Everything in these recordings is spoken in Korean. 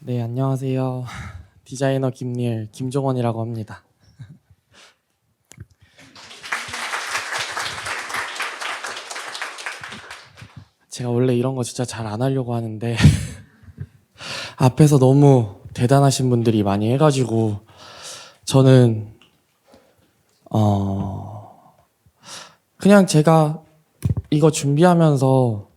네, 안녕하세요. 디자이너 김리엘, 김종원이라고 합니다. 제가 원래 이런 거 진짜 잘 안 하려고 하는데 앞에서 너무 대단하신 분들이 많이 해가지고 저는 그냥 제가 이거 준비하면서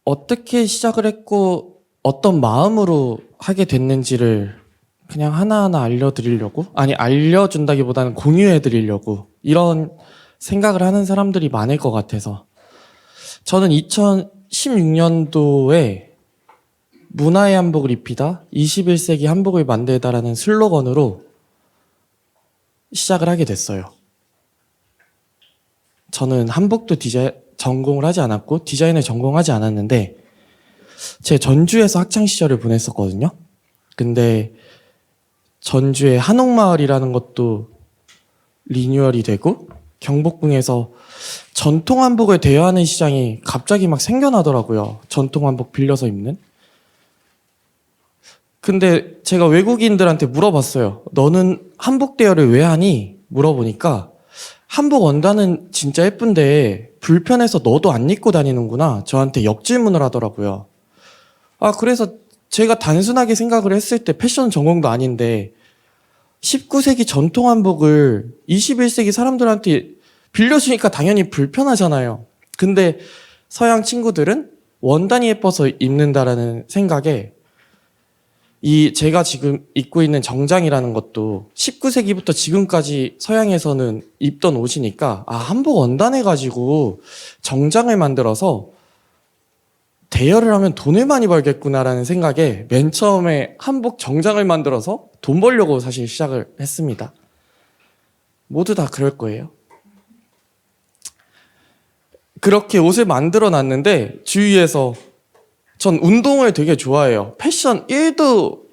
어떻게 시작을 했고 어떤 마음으로 하게 됐는지를 그냥 하나하나 알려준다기보다는 공유해드리려고 이런 생각을 하는 사람들이 많을 것 같아서 저는 2016년도에 문화의 한복을 입히다, 21세기 한복을 만들다라는 슬로건으로 시작을 하게 됐어요. 저는 한복도 전공을 하지 않았고 디자인을 전공하지 않았는데 제 전주에서 학창 시절을 보냈었거든요. 근데 전주에 한옥마을이라는 것도 리뉴얼이 되고 경복궁에서 전통 한복을 대여하는 시장이 갑자기 막 생겨나더라고요. 전통 한복 빌려서 입는. 근데 제가 외국인들한테 물어봤어요. 너는 한복 대여를 왜 하니? 물어보니까 한복 원단은 진짜 예쁜데 불편해서 너도 안 입고 다니는구나. 저한테 역질문을 하더라고요. 그래서 제가 단순하게 생각을 했을 때 패션 전공도 아닌데 19세기 전통 한복을 21세기 사람들한테 빌려주니까 당연히 불편하잖아요. 근데 서양 친구들은 원단이 예뻐서 입는다라는 생각에 제가 지금 입고 있는 정장이라는 것도 19세기부터 지금까지 서양에서는 입던 옷이니까 한복 원단해가지고 정장을 만들어서 대여를 하면 돈을 많이 벌겠구나라는 생각에 맨 처음에 한복 정장을 만들어서 돈 벌려고 사실 시작을 했습니다. 모두 다 그럴 거예요. 그렇게 옷을 만들어 놨는데 주위에서 전 운동을 되게 좋아해요. 패션 1도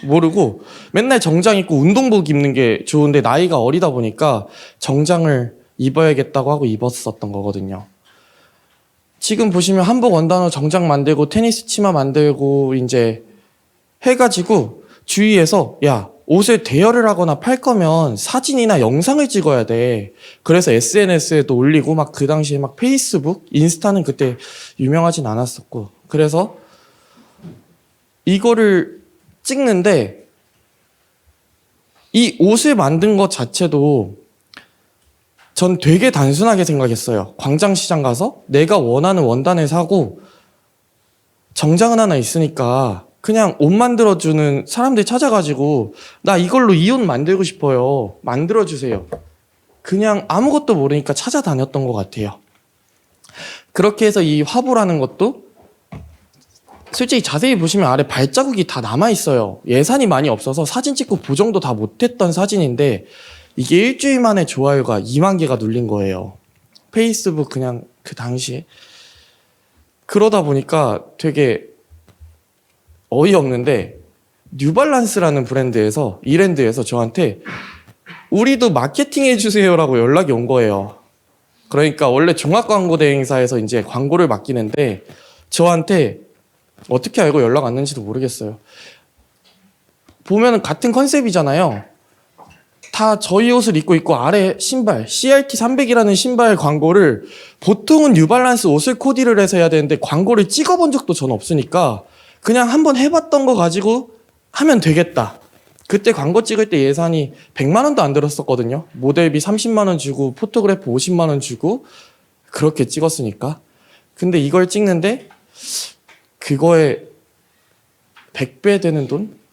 모르고 맨날 정장 입고 운동복 입는 게 좋은데 나이가 어리다 보니까 정장을 입어야겠다고 하고 입었었던 거거든요. 지금 보시면 한복 원단으로 정장 만들고 테니스 치마 만들고 이제 해가지고 주위에서 야, 옷을 대여를 하거나 팔 거면 사진이나 영상을 찍어야 돼. 그래서 SNS에도 올리고 막 그 당시에 막 페이스북, 인스타는 그때 유명하진 않았었고 그래서 이거를 찍는데 이 옷을 만든 것 자체도 전 되게 단순하게 생각했어요. 광장시장 가서 내가 원하는 원단을 사고 정장은 하나 있으니까 그냥 옷 만들어주는 사람들 찾아가지고 나 이걸로 이 옷 만들고 싶어요. 만들어주세요. 그냥 아무것도 모르니까 찾아다녔던 것 같아요. 그렇게 해서 이 화보라는 것도 솔직히 자세히 보시면 아래 발자국이 다 남아있어요. 예산이 많이 없어서 사진 찍고 보정도 다 못했던 사진인데 이게 일주일 만에 좋아요가 2만 개가 눌린 거예요. 페이스북 그냥 그 당시에. 그러다 보니까 되게 어이없는데 뉴발란스라는 이랜드에서 저한테 우리도 마케팅 해주세요라고 연락이 온 거예요. 그러니까 원래 종합광고대행사에서 이제 광고를 맡기는데 저한테 어떻게 알고 연락 왔는지도 모르겠어요. 보면은 같은 컨셉이잖아요. 다 저희 옷을 입고 있고 아래 신발 CRT 300이라는 신발 광고를 보통은 뉴발란스 옷을 코디를 해서 해야 되는데 광고를 찍어본 적도 전 없으니까 그냥 한번 해봤던 거 가지고 하면 되겠다. 그때 광고 찍을 때 예산이 100만 원도 안 들었었거든요. 모델비 30만 원 주고 포토그래프 50만 원 주고 그렇게 찍었으니까. 근데 이걸 찍는데 그거에 100배 되는 돈?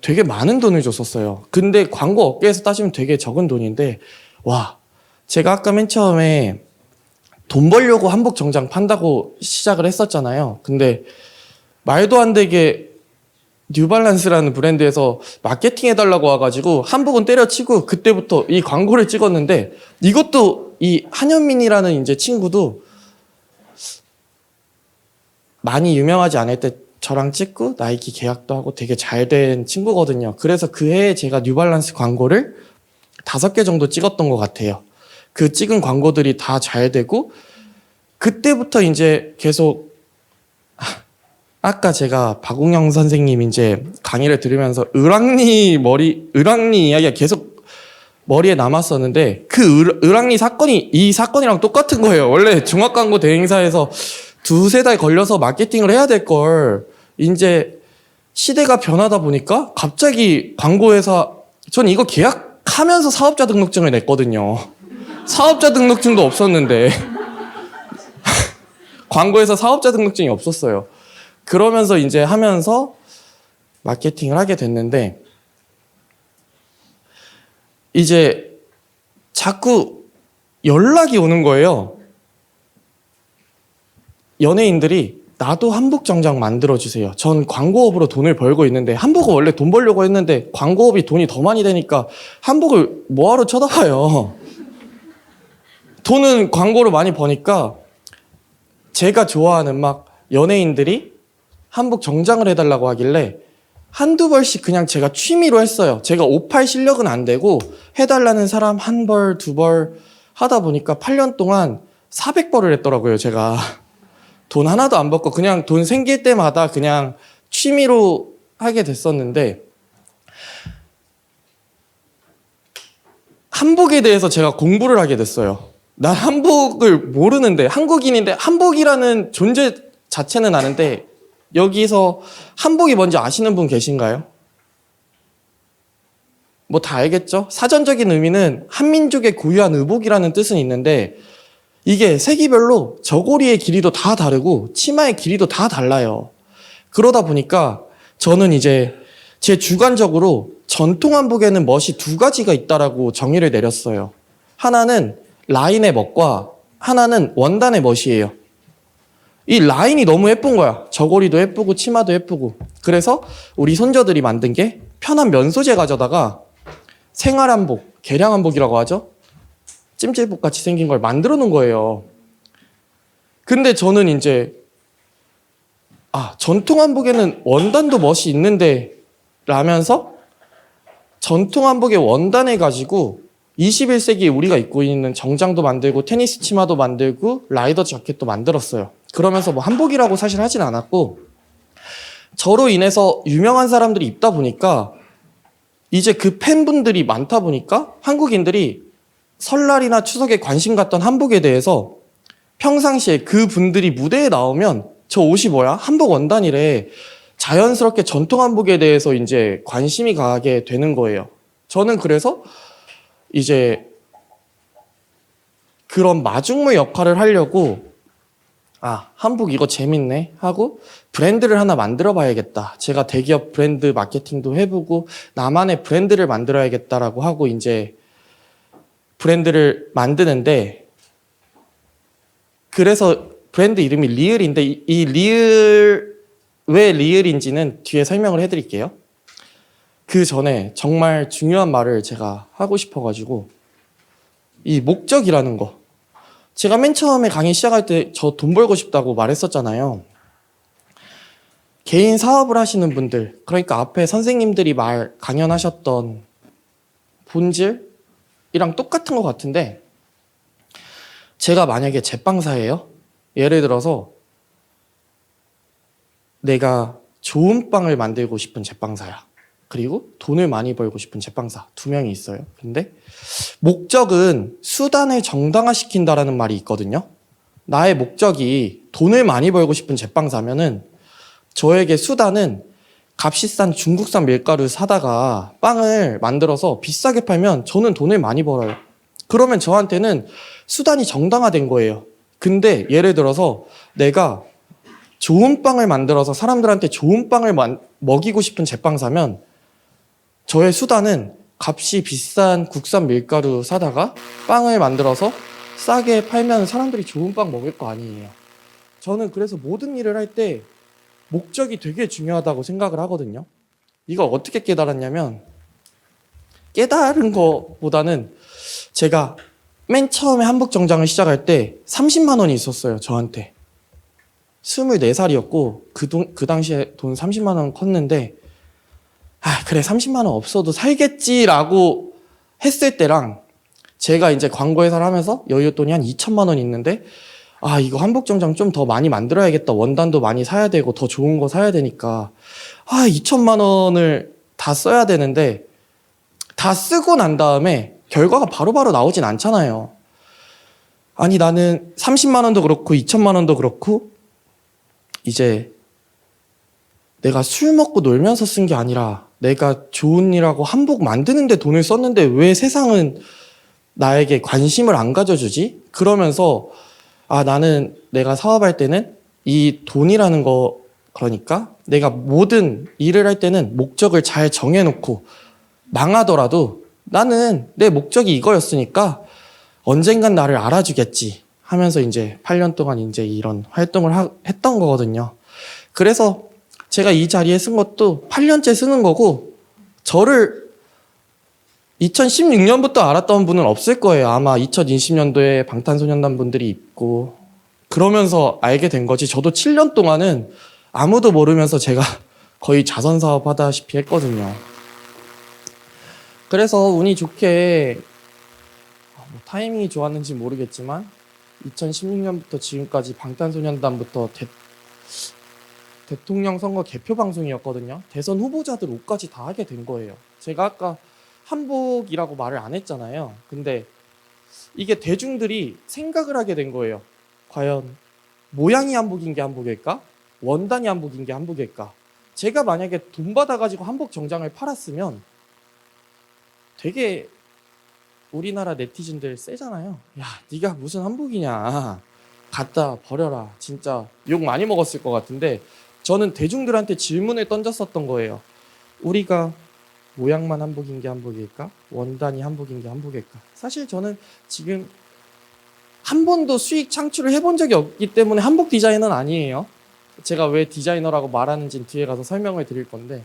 되게 많은 돈을 줬었어요. 근데 광고 업계에서 따지면 되게 적은 돈인데 와, 제가 아까 맨 처음에 돈 벌려고 한복 정장 판다고 시작을 했었잖아요. 근데 말도 안 되게 뉴발란스라는 브랜드에서 마케팅 해달라고 와가지고 한복은 때려치고 그때부터 이 광고를 찍었는데 이것도 이 한현민이라는 이제 친구도 많이 유명하지 않을 때 저랑 찍고 나이키 계약도 하고 되게 잘 된 친구거든요. 그래서 그 해에 제가 뉴발란스 광고를 5개 정도 찍었던 것 같아요. 그 찍은 광고들이 다 잘 되고 그때부터 이제 계속 아까 제가 박웅영 선생님 이제 강의를 들으면서 을왕리 이야기가 계속 머리에 남았었는데 그 을왕리 사건이 이 사건이랑 똑같은 거예요. 원래 종합광고 대행사에서 두세 달 걸려서 마케팅을 해야 될 걸 이제 시대가 변하다 보니까 갑자기 광고회사 전 이거 계약하면서 사업자 등록증을 냈거든요. 사업자 등록증도 없었는데 광고회사 사업자 등록증이 없었어요. 그러면서 이제 하면서 마케팅을 하게 됐는데 이제 자꾸 연락이 오는 거예요. 연예인들이 나도 한복 정장 만들어주세요. 전 광고업으로 돈을 벌고 있는데 한복은 원래 돈 벌려고 했는데 광고업이 돈이 더 많이 되니까 한복을 뭐하러 쳐다봐요. 돈은 광고로 많이 버니까 제가 좋아하는 막 연예인들이 한복 정장을 해달라고 하길래 한두 벌씩 그냥 제가 취미로 했어요. 제가 옷 팔 실력은 안 되고 해달라는 사람 한 벌, 두 벌 하다 보니까 8년 동안 400벌을 했더라고요, 제가. 돈 하나도 안 받고 그냥 돈 생길 때마다 그냥 취미로 하게 됐었는데 한복에 대해서 제가 공부를 하게 됐어요. 난 한복을 모르는데 한국인인데 한복이라는 존재 자체는 아는데 여기서 한복이 뭔지 아시는 분 계신가요? 뭐 다 알겠죠? 사전적인 의미는 한민족의 고유한 의복이라는 뜻은 있는데 이게 세기별로 저고리의 길이도 다 다르고 치마의 길이도 다 달라요. 그러다 보니까 저는 이제 제 주관적으로 전통 한복에는 멋이 두 가지가 있다라고 정의를 내렸어요. 하나는 라인의 멋과 하나는 원단의 멋이에요. 이 라인이 너무 예쁜 거야. 저고리도 예쁘고 치마도 예쁘고. 그래서 우리 손자들이 만든 게 편한 면 소재 가져다가 생활한복, 개량한복이라고 하죠. 찜질복 같이 생긴 걸 만들어 놓은 거예요. 근데 저는 이제 전통 한복에는 원단도 멋이 있는데 라면서 전통 한복의 원단을 가지고 21세기에 우리가 입고 있는 정장도 만들고 테니스 치마도 만들고 라이더 자켓도 만들었어요. 그러면서 뭐 한복이라고 사실 하진 않았고 저로 인해서 유명한 사람들이 입다 보니까 이제 그 팬분들이 많다 보니까 한국인들이 설날이나 추석에 관심 갖던 한복에 대해서 평상시에 그 분들이 무대에 나오면 저 옷이 뭐야? 한복 원단이래. 자연스럽게 전통 한복에 대해서 이제 관심이 가게 되는 거예요. 저는 그래서 이제 그런 마중물 역할을 하려고 한복 이거 재밌네 하고 브랜드를 하나 만들어 봐야겠다. 제가 대기업 브랜드 마케팅도 해보고 나만의 브랜드를 만들어야겠다라고 하고 이제 브랜드를 만드는데 그래서 브랜드 이름이 리을인데 이 리을 왜 리을인지는 뒤에 설명을 해드릴게요. 그 전에 정말 중요한 말을 제가 하고 싶어가지고 이 목적이라는 거 제가 맨 처음에 강의 시작할 때 저 돈 벌고 싶다고 말했었잖아요. 개인 사업을 하시는 분들 그러니까 앞에 선생님들이 강연하셨던 본질이랑 똑같은 것 같은데 제가 만약에 제빵사예요. 예를 들어서 내가 좋은 빵을 만들고 싶은 제빵사야. 그리고 돈을 많이 벌고 싶은 제빵사 2명이 있어요. 근데 목적은 수단을 정당화시킨다라는 말이 있거든요. 나의 목적이 돈을 많이 벌고 싶은 제빵사면은 저에게 수단은 값이 싼 중국산 밀가루 사다가 빵을 만들어서 비싸게 팔면 저는 돈을 많이 벌어요. 그러면 저한테는 수단이 정당화된 거예요. 근데 예를 들어서 내가 좋은 빵을 만들어서 사람들한테 좋은 빵을 먹이고 싶은 제빵사면 저의 수단은 값이 비싼 국산 밀가루 사다가 빵을 만들어서 싸게 팔면 사람들이 좋은 빵 먹을 거 아니에요. 저는 그래서 모든 일을 할 때 목적이 되게 중요하다고 생각을 하거든요. 이걸 어떻게 깨달았냐면 깨달은 것보다는 제가 맨 처음에 한복 정장을 시작할 때 30만 원이 있었어요. 저한테. 24살이었고 그 당시에 돈 30만 원 컸는데 그래 30만 원 없어도 살겠지라고 했을 때랑 제가 이제 광고회사를 하면서 여윳돈이 한 2천만 원 있는데 아, 이거 한복 정장 좀 더 많이 만들어야겠다. 원단도 많이 사야 되고 더 좋은 거 사야 되니까 2천만 원을 다 써야 되는데 다 쓰고 난 다음에 결과가 바로바로 나오진 않잖아요. 아니, 나는 30만 원도 그렇고 2천만 원도 그렇고 이제 내가 술 먹고 놀면서 쓴 게 아니라 내가 좋은 일하고 한복 만드는데 돈을 썼는데 왜 세상은 나에게 관심을 안 가져주지? 그러면서 나는 내가 사업할 때는 이 돈이라는 거, 그러니까 내가 모든 일을 할 때는 목적을 잘 정해놓고 망하더라도 나는 내 목적이 이거였으니까 언젠간 나를 알아주겠지 하면서 이제 8년 동안 이제 이런 활동을 했던 거거든요. 그래서 제가 이 자리에 쓴 것도 8년째 쓰는 거고, 저를 2016년부터 알았던 분은 없을 거예요. 아마 2020년도에 방탄소년단 분들이 있고 그러면서 알게 된 거지. 저도 7년 동안은 아무도 모르면서 제가 거의 자선 사업 하다시피 했거든요. 그래서 운이 좋게 타이밍이 좋았는지 모르겠지만 2016년부터 지금까지 방탄소년단부터 대통령 선거 개표 방송이었거든요. 대선 후보자들 옷까지 다 하게 된 거예요. 제가 아까 한복이라고 말을 안 했잖아요. 근데 이게 대중들이 생각을 하게 된 거예요. 과연 모양이 한복인 게 한복일까? 원단이 한복인 게 한복일까? 제가 만약에 돈 받아가지고 한복 정장을 팔았으면 되게 우리나라 네티즌들 세잖아요. 야, 네가 무슨 한복이냐. 갖다 버려라. 진짜 욕 많이 먹었을 것 같은데 저는 대중들한테 질문을 던졌었던 거예요. 우리가 모양만 한복인 게 한복일까? 원단이 한복인 게 한복일까? 사실 저는 지금 한 번도 수익 창출을 해본 적이 없기 때문에 한복 디자이너는 아니에요. 제가 왜 디자이너라고 말하는지는 뒤에 가서 설명을 드릴 건데,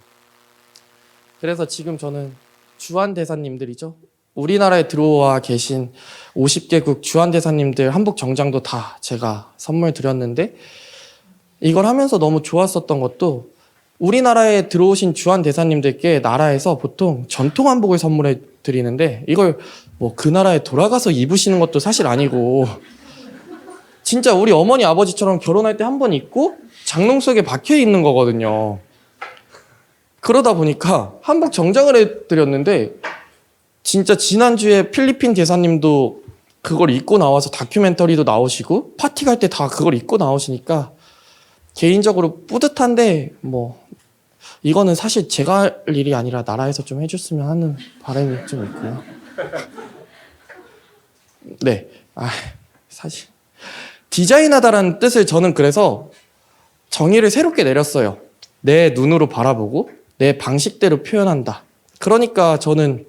그래서 지금 저는 주한대사님들이죠. 우리나라에 들어와 계신 50개국 주한대사님들 한복 정장도 다 제가 선물 드렸는데, 이걸 하면서 너무 좋았었던 것도 우리나라에 들어오신 주한대사님들께 나라에서 보통 전통 한복을 선물해 드리는데 이걸 뭐 그 나라에 돌아가서 입으시는 것도 사실 아니고 진짜 우리 어머니 아버지처럼 결혼할 때 한 번 입고 장롱 속에 박혀 있는 거거든요. 그러다 보니까 한복 정장을 해드렸는데 진짜 지난주에 필리핀 대사님도 그걸 입고 나와서 다큐멘터리도 나오시고 파티 갈 때 다 그걸 입고 나오시니까 개인적으로 뿌듯한데 이거는 사실 제가 할 일이 아니라 나라에서 좀 해줬으면 하는 바람이 좀 있고요. 네, 사실 디자인하다라는 뜻을 저는 그래서 정의를 새롭게 내렸어요. 내 눈으로 바라보고 내 방식대로 표현한다. 그러니까 저는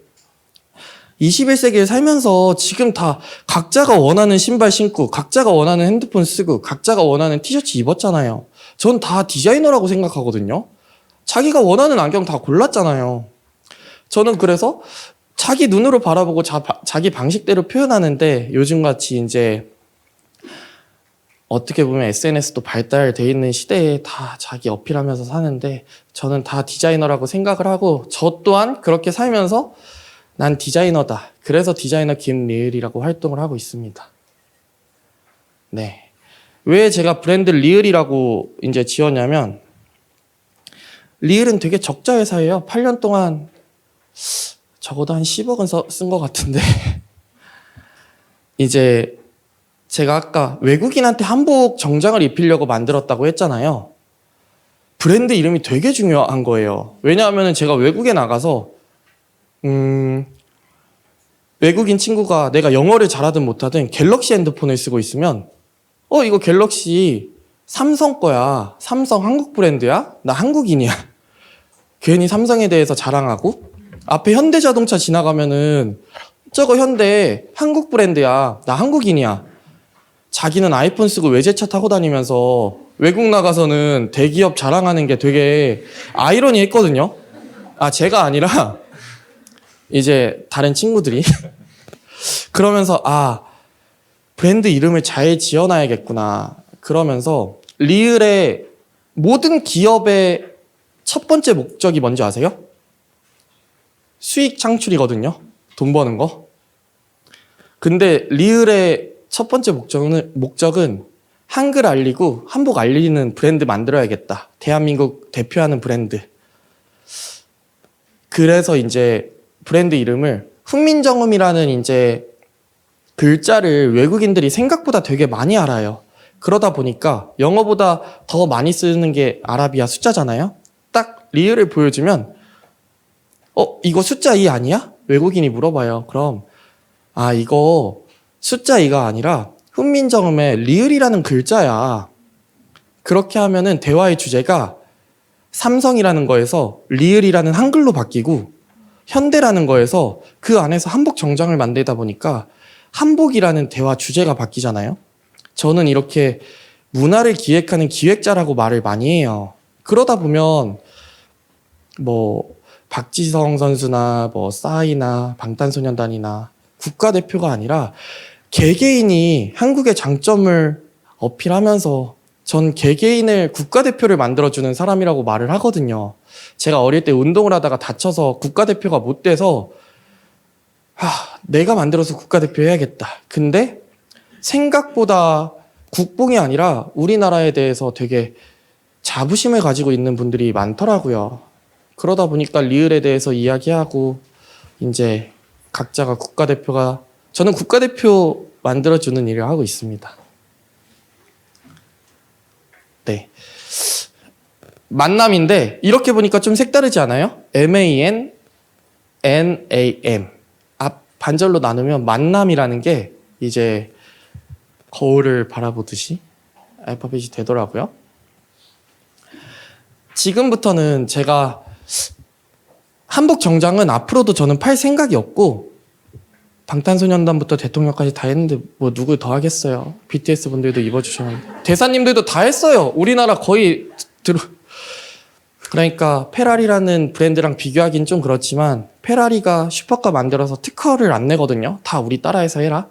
21세기를 살면서 지금 다 각자가 원하는 신발 신고 각자가 원하는 핸드폰 쓰고 각자가 원하는 티셔츠 입었잖아요. 전 다 디자이너라고 생각하거든요. 자기가 원하는 안경 다 골랐잖아요. 저는 그래서 자기 눈으로 바라보고 자기 방식대로 표현하는데 요즘같이 이제 어떻게 보면 SNS도 발달돼 있는 시대에 다 자기 어필하면서 사는데 저는 다 디자이너라고 생각을 하고 저 또한 그렇게 살면서 난 디자이너다. 그래서 디자이너 김리을이라고 활동을 하고 있습니다. 네. 왜 제가 브랜드 리을이라고 이제 지었냐면 리을은 되게 적자 회사예요. 8년 동안 적어도 한 10억은 쓴 것 같은데 이제 제가 아까 외국인한테 한복 정장을 입히려고 만들었다고 했잖아요. 브랜드 이름이 되게 중요한 거예요. 왜냐하면 제가 외국에 나가서 외국인 친구가 내가 영어를 잘하든 못하든 갤럭시 핸드폰을 쓰고 있으면 이거 갤럭시 삼성 거야. 삼성 한국 브랜드야? 나 한국인이야. 괜히 삼성에 대해서 자랑하고 앞에 현대자동차 지나가면은 저거 현대 한국 브랜드야. 나 한국인이야. 자기는 아이폰 쓰고 외제차 타고 다니면서 외국 나가서는 대기업 자랑하는 게 되게 아이러니했거든요. 제가 아니라 이제 다른 친구들이 그러면서 브랜드 이름을 잘 지어놔야겠구나. 그러면서 리을의 모든 기업의 첫 번째 목적이 뭔지 아세요? 수익 창출이거든요. 돈 버는 거. 근데 리을의 첫 번째 목적은 한글 알리고 한복 알리는 브랜드 만들어야겠다. 대한민국 대표하는 브랜드. 그래서 이제 브랜드 이름을 훈민정음이라는 이제 글자를 외국인들이 생각보다 되게 많이 알아요. 그러다 보니까 영어보다 더 많이 쓰는 게 아라비아 숫자잖아요. 딱 리을을 보여주면 이거 숫자 2 아니야? 외국인이 물어봐요. 그럼 이거 숫자 2가 아니라 훈민정음의 리을이라는 글자야. 그렇게 하면은 대화의 주제가 삼성이라는 거에서 리을이라는 한글로 바뀌고 현대라는 거에서 그 안에서 한복 정장을 만들다 보니까 한복이라는 대화 주제가 바뀌잖아요. 저는 이렇게 문화를 기획하는 기획자라고 말을 많이 해요. 그러다 보면 뭐 박지성 선수나 뭐 싸이나 방탄소년단이나 국가대표가 아니라 개개인이 한국의 장점을 어필하면서 전 개개인을 국가대표를 만들어주는 사람이라고 말을 하거든요. 제가 어릴 때 운동을 하다가 다쳐서 국가대표가 못 돼서 내가 만들어서 국가대표 해야겠다. 근데 생각보다 국뽕이 아니라 우리나라에 대해서 되게 자부심을 가지고 있는 분들이 많더라고요. 그러다 보니까 리을에 대해서 이야기하고 이제 각자가 저는 국가대표 만들어주는 일을 하고 있습니다. 네. 만남인데 이렇게 보니까 좀 색다르지 않아요? MAN, NAM. 앞 반절로 나누면 만남이라는 게 이제 거울을 바라보듯이 알파벳이 되더라고요. 지금부터는 제가 한복 정장은 앞으로도 저는 팔 생각이 없고 방탄소년단부터 대통령까지 다 했는데 뭐 누구 더 하겠어요. BTS 분들도 입어주셨는데 대사님들도 다 했어요. 우리나라 거의 그러니까 페라리라는 브랜드랑 비교하긴 좀 그렇지만 페라리가 슈퍼카 만들어서 특허를 안 내거든요. 다 우리 따라해서 해라.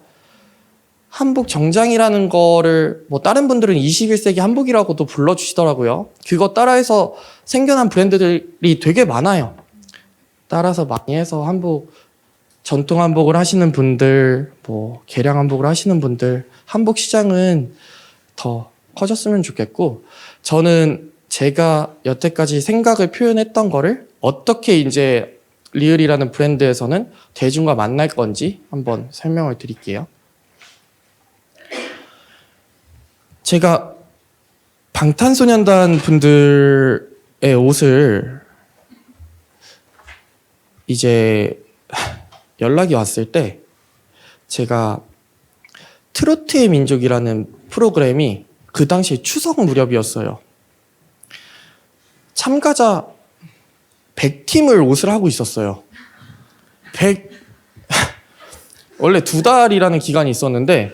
한복 정장이라는 거를 뭐 다른 분들은 21세기 한복이라고도 불러주시더라고요. 그거 따라해서 생겨난 브랜드들이 되게 많아요. 따라서 많이 해서 전통 한복을 하시는 분들, 뭐 개량 한복을 하시는 분들, 한복 시장은 더 커졌으면 좋겠고, 저는 제가 여태까지 생각을 표현했던 거를 어떻게 이제 리을이라는 브랜드에서는 대중과 만날 건지 한번 설명을 드릴게요. 제가 방탄소년단 분들의 옷을 이제 연락이 왔을 때 제가 트로트의 민족이라는 프로그램이 그 당시에 추석 무렵이었어요. 참가자 100팀을 옷을 하고 있었어요. 원래 2달이라는 기간이 있었는데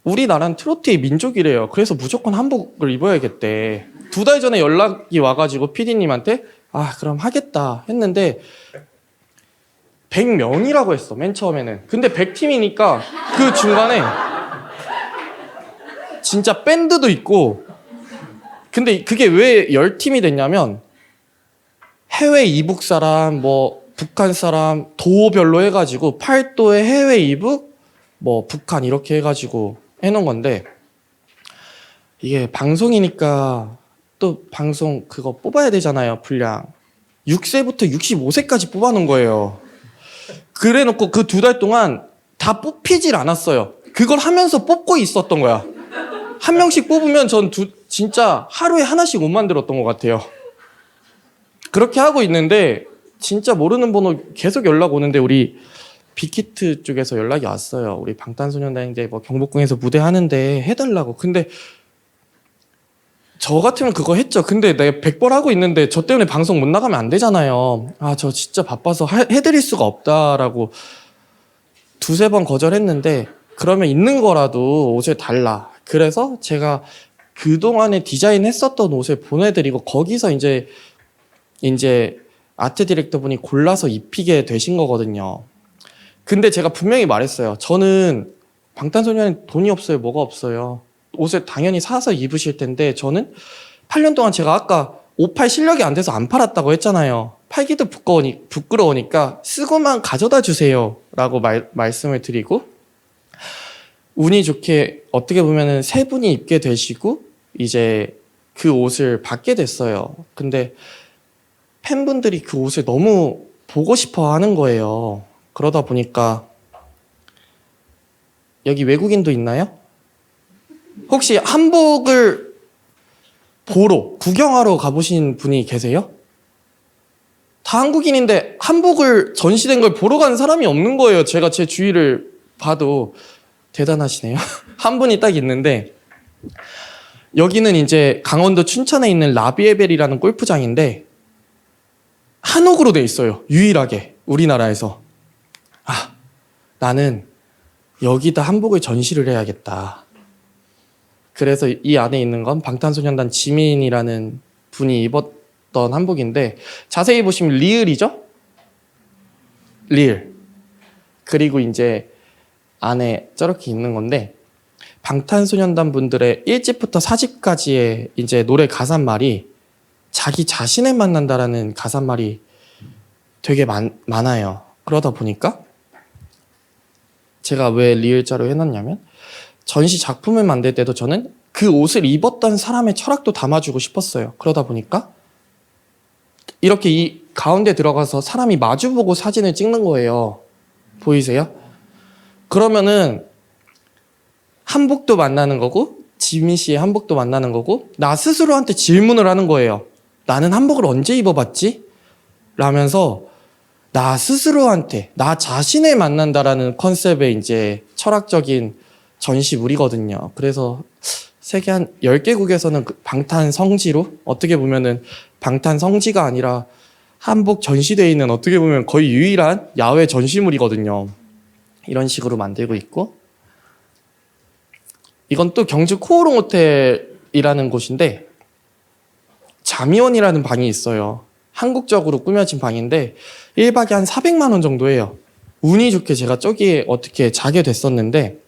우리나라는 트로트의 민족이래요. 그래서 무조건 한복을 입어야겠대. 2달 전에 연락이 와가지고 PD님한테 그럼 하겠다 했는데 100명이라고 했어, 맨 처음에는. 근데 100팀이니까 그 중간에 진짜 밴드도 있고, 근데 그게 왜 10팀이 됐냐면 해외 이북 사람, 뭐 북한 사람 도별로 해가지고 8도의 해외 이북, 뭐 북한 이렇게 해가지고 해놓은 건데, 이게 방송이니까 또 방송 그거 뽑아야 되잖아요, 분량. 6세부터 65세까지 뽑아놓은 거예요. 그래 놓고 그 2달 동안 다 뽑히질 않았어요. 그걸 하면서 뽑고 있었던 거야. 한 명씩 뽑으면 전 진짜 하루에 하나씩 옷 만들었던 것 같아요. 그렇게 하고 있는데 진짜 모르는 번호 계속 연락 오는데 우리 빅히트 쪽에서 연락이 왔어요. 우리 방탄소년단 이제 뭐 경복궁에서 무대 하는데 해달라고. 근데 저 같으면 그거 했죠. 근데 내가 100번 하고 있는데 저 때문에 방송 못 나가면 안 되잖아요. 저 진짜 바빠서 해드릴 수가 없다라고 2-3번 거절했는데, 그러면 있는 거라도 옷을 달라. 그래서 제가 그동안에 디자인했었던 옷을 보내드리고 거기서 이제 아트 디렉터 분이 골라서 입히게 되신 거거든요. 근데 제가 분명히 말했어요. 저는 방탄소년단 돈이 없어요. 뭐가 없어요. 옷을 당연히 사서 입으실 텐데 저는 8년 동안 제가 아까 옷 팔 실력이 안 돼서 안 팔았다고 했잖아요. 팔기도 부끄러우니까 쓰고만 가져다 주세요 라고 말씀을 드리고, 운이 좋게 어떻게 보면은 세 분이 입게 되시고 이제 그 옷을 받게 됐어요. 근데 팬분들이 그 옷을 너무 보고 싶어 하는 거예요. 그러다 보니까 여기 외국인도 있나요? 혹시 한복을 보러 구경하러 가보신 분이 계세요? 다 한국인인데 한복을 전시된 걸 보러 간 사람이 없는 거예요. 제가 제 주위를 봐도. 대단하시네요. 한 분이 딱 있는데, 여기는 이제 강원도 춘천에 있는 라비에벨이라는 골프장인데 한옥으로 돼 있어요. 유일하게 우리나라에서. 아, 나는 여기다 한복을 전시를 해야겠다. 그래서 이 안에 있는 건 방탄소년단 지민이라는 분이 입었던 한복인데, 자세히 보시면 리을이죠? 리을. 그리고 이제 안에 저렇게 있는 건데, 방탄소년단 분들의 1집부터 4집까지의 이제 노래 가사말이 자기 자신을 만난다라는 가사말이 되게 많아요. 그러다 보니까 제가 왜 리을자로 해놨냐면, 전시 작품을 만들 때도 저는 그 옷을 입었던 사람의 철학도 담아주고 싶었어요. 그러다 보니까 이렇게 이 가운데 들어가서 사람이 마주보고 사진을 찍는 거예요. 보이세요? 그러면은 한복도 만나는 거고, 지민 씨의 한복도 만나는 거고, 나 스스로한테 질문을 하는 거예요. 나는 한복을 언제 입어봤지? 라면서 나 스스로한테, 나 자신을 만난다라는 컨셉의 이제 철학적인 전시물이거든요. 그래서 세계 한 10개국에서는 그 방탄 성지로, 어떻게 보면은 방탄 성지가 아니라 한복 전시대에 있는 어떻게 보면 거의 유일한 야외 전시물이거든요. 이런 식으로 만들고 있고, 이건 또 경주 코오롱 호텔이라는 곳인데 자미원이라는 방이 있어요. 한국적으로 꾸며진 방인데 1박에 한 400만 원 정도 해요. 운이 좋게 제가 저기에 어떻게 자게 됐었는데,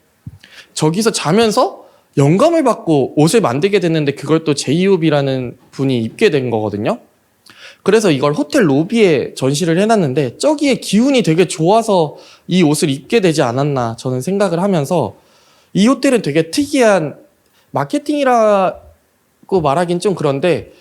저기서 자면서 영감을 받고 옷을 만들게 됐는데, 그걸 또 제이홉이라는 분이 입게 된 거거든요. 그래서 이걸 호텔 로비에 전시를 해놨는데, 저기에 기운이 되게 좋아서 이 옷을 입게 되지 않았나 저는 생각을 하면서, 이 호텔은 되게 특이한, 마케팅이라고 말하긴 좀 그런데,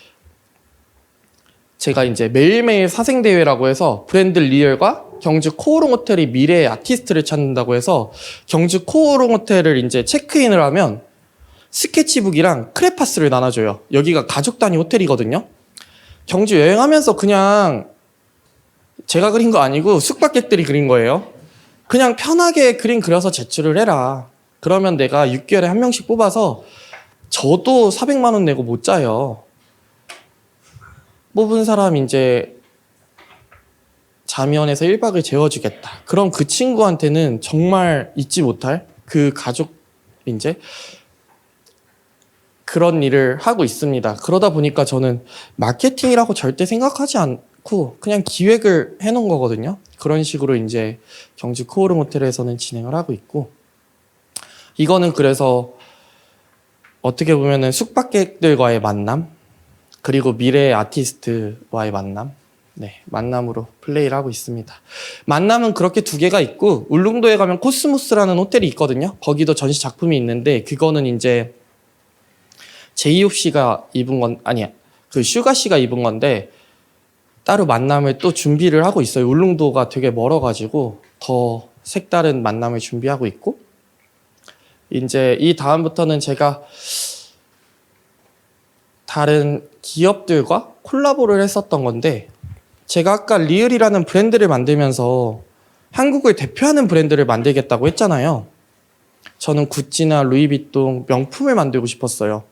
제가 이제 매일매일 사생대회라고 해서 브랜드 리얼과 경주 코오롱 호텔이 미래의 아티스트를 찾는다고 해서 경주 코오롱 호텔을 이제 체크인을 하면 스케치북이랑 크레파스를 나눠줘요. 여기가 가족 단위 호텔이거든요. 경주 여행하면서 그냥 제가 그린 거 아니고 숙박객들이 그린 거예요. 그냥 편하게 그림 그려서 제출을 해라. 그러면 내가 6개월에 한 명씩 뽑아서, 저도 400만 원 내고 못 자요. 뽑은 사람 이제 자미원에서 1박을 재워주겠다. 그럼 그 친구한테는 정말 잊지 못할 그 가족 이제 그런 일을 하고 있습니다. 그러다 보니까 저는 마케팅이라고 절대 생각하지 않고 그냥 기획을 해놓은 거거든요. 그런 식으로 이제 경주 코오롱 호텔에서는 진행을 하고 있고, 이거는 그래서 어떻게 보면은 숙박객들과의 만남, 그리고 미래의 아티스트와의 만남, 만남으로 플레이를 하고 있습니다. 만남은 그렇게 두 개가 있고, 울릉도에 가면 코스모스라는 호텔이 있거든요. 거기도 전시 작품이 있는데, 그거는 이제 제이홉 씨가 입은 건, 아니야, 그 슈가 씨가 입은 건데, 따로 만남을 또 준비를 하고 있어요. 울릉도가 되게 멀어가지고 더 색다른 만남을 준비하고 있고, 이제 이 다음부터는 제가 다른 기업들과 콜라보를 했었던 건데, 제가 아까 리을이라는 브랜드를 만들면서 한국을 대표하는 브랜드를 만들겠다고 했잖아요. 저는 구찌나 루이비통 명품을 만들고 싶었어요.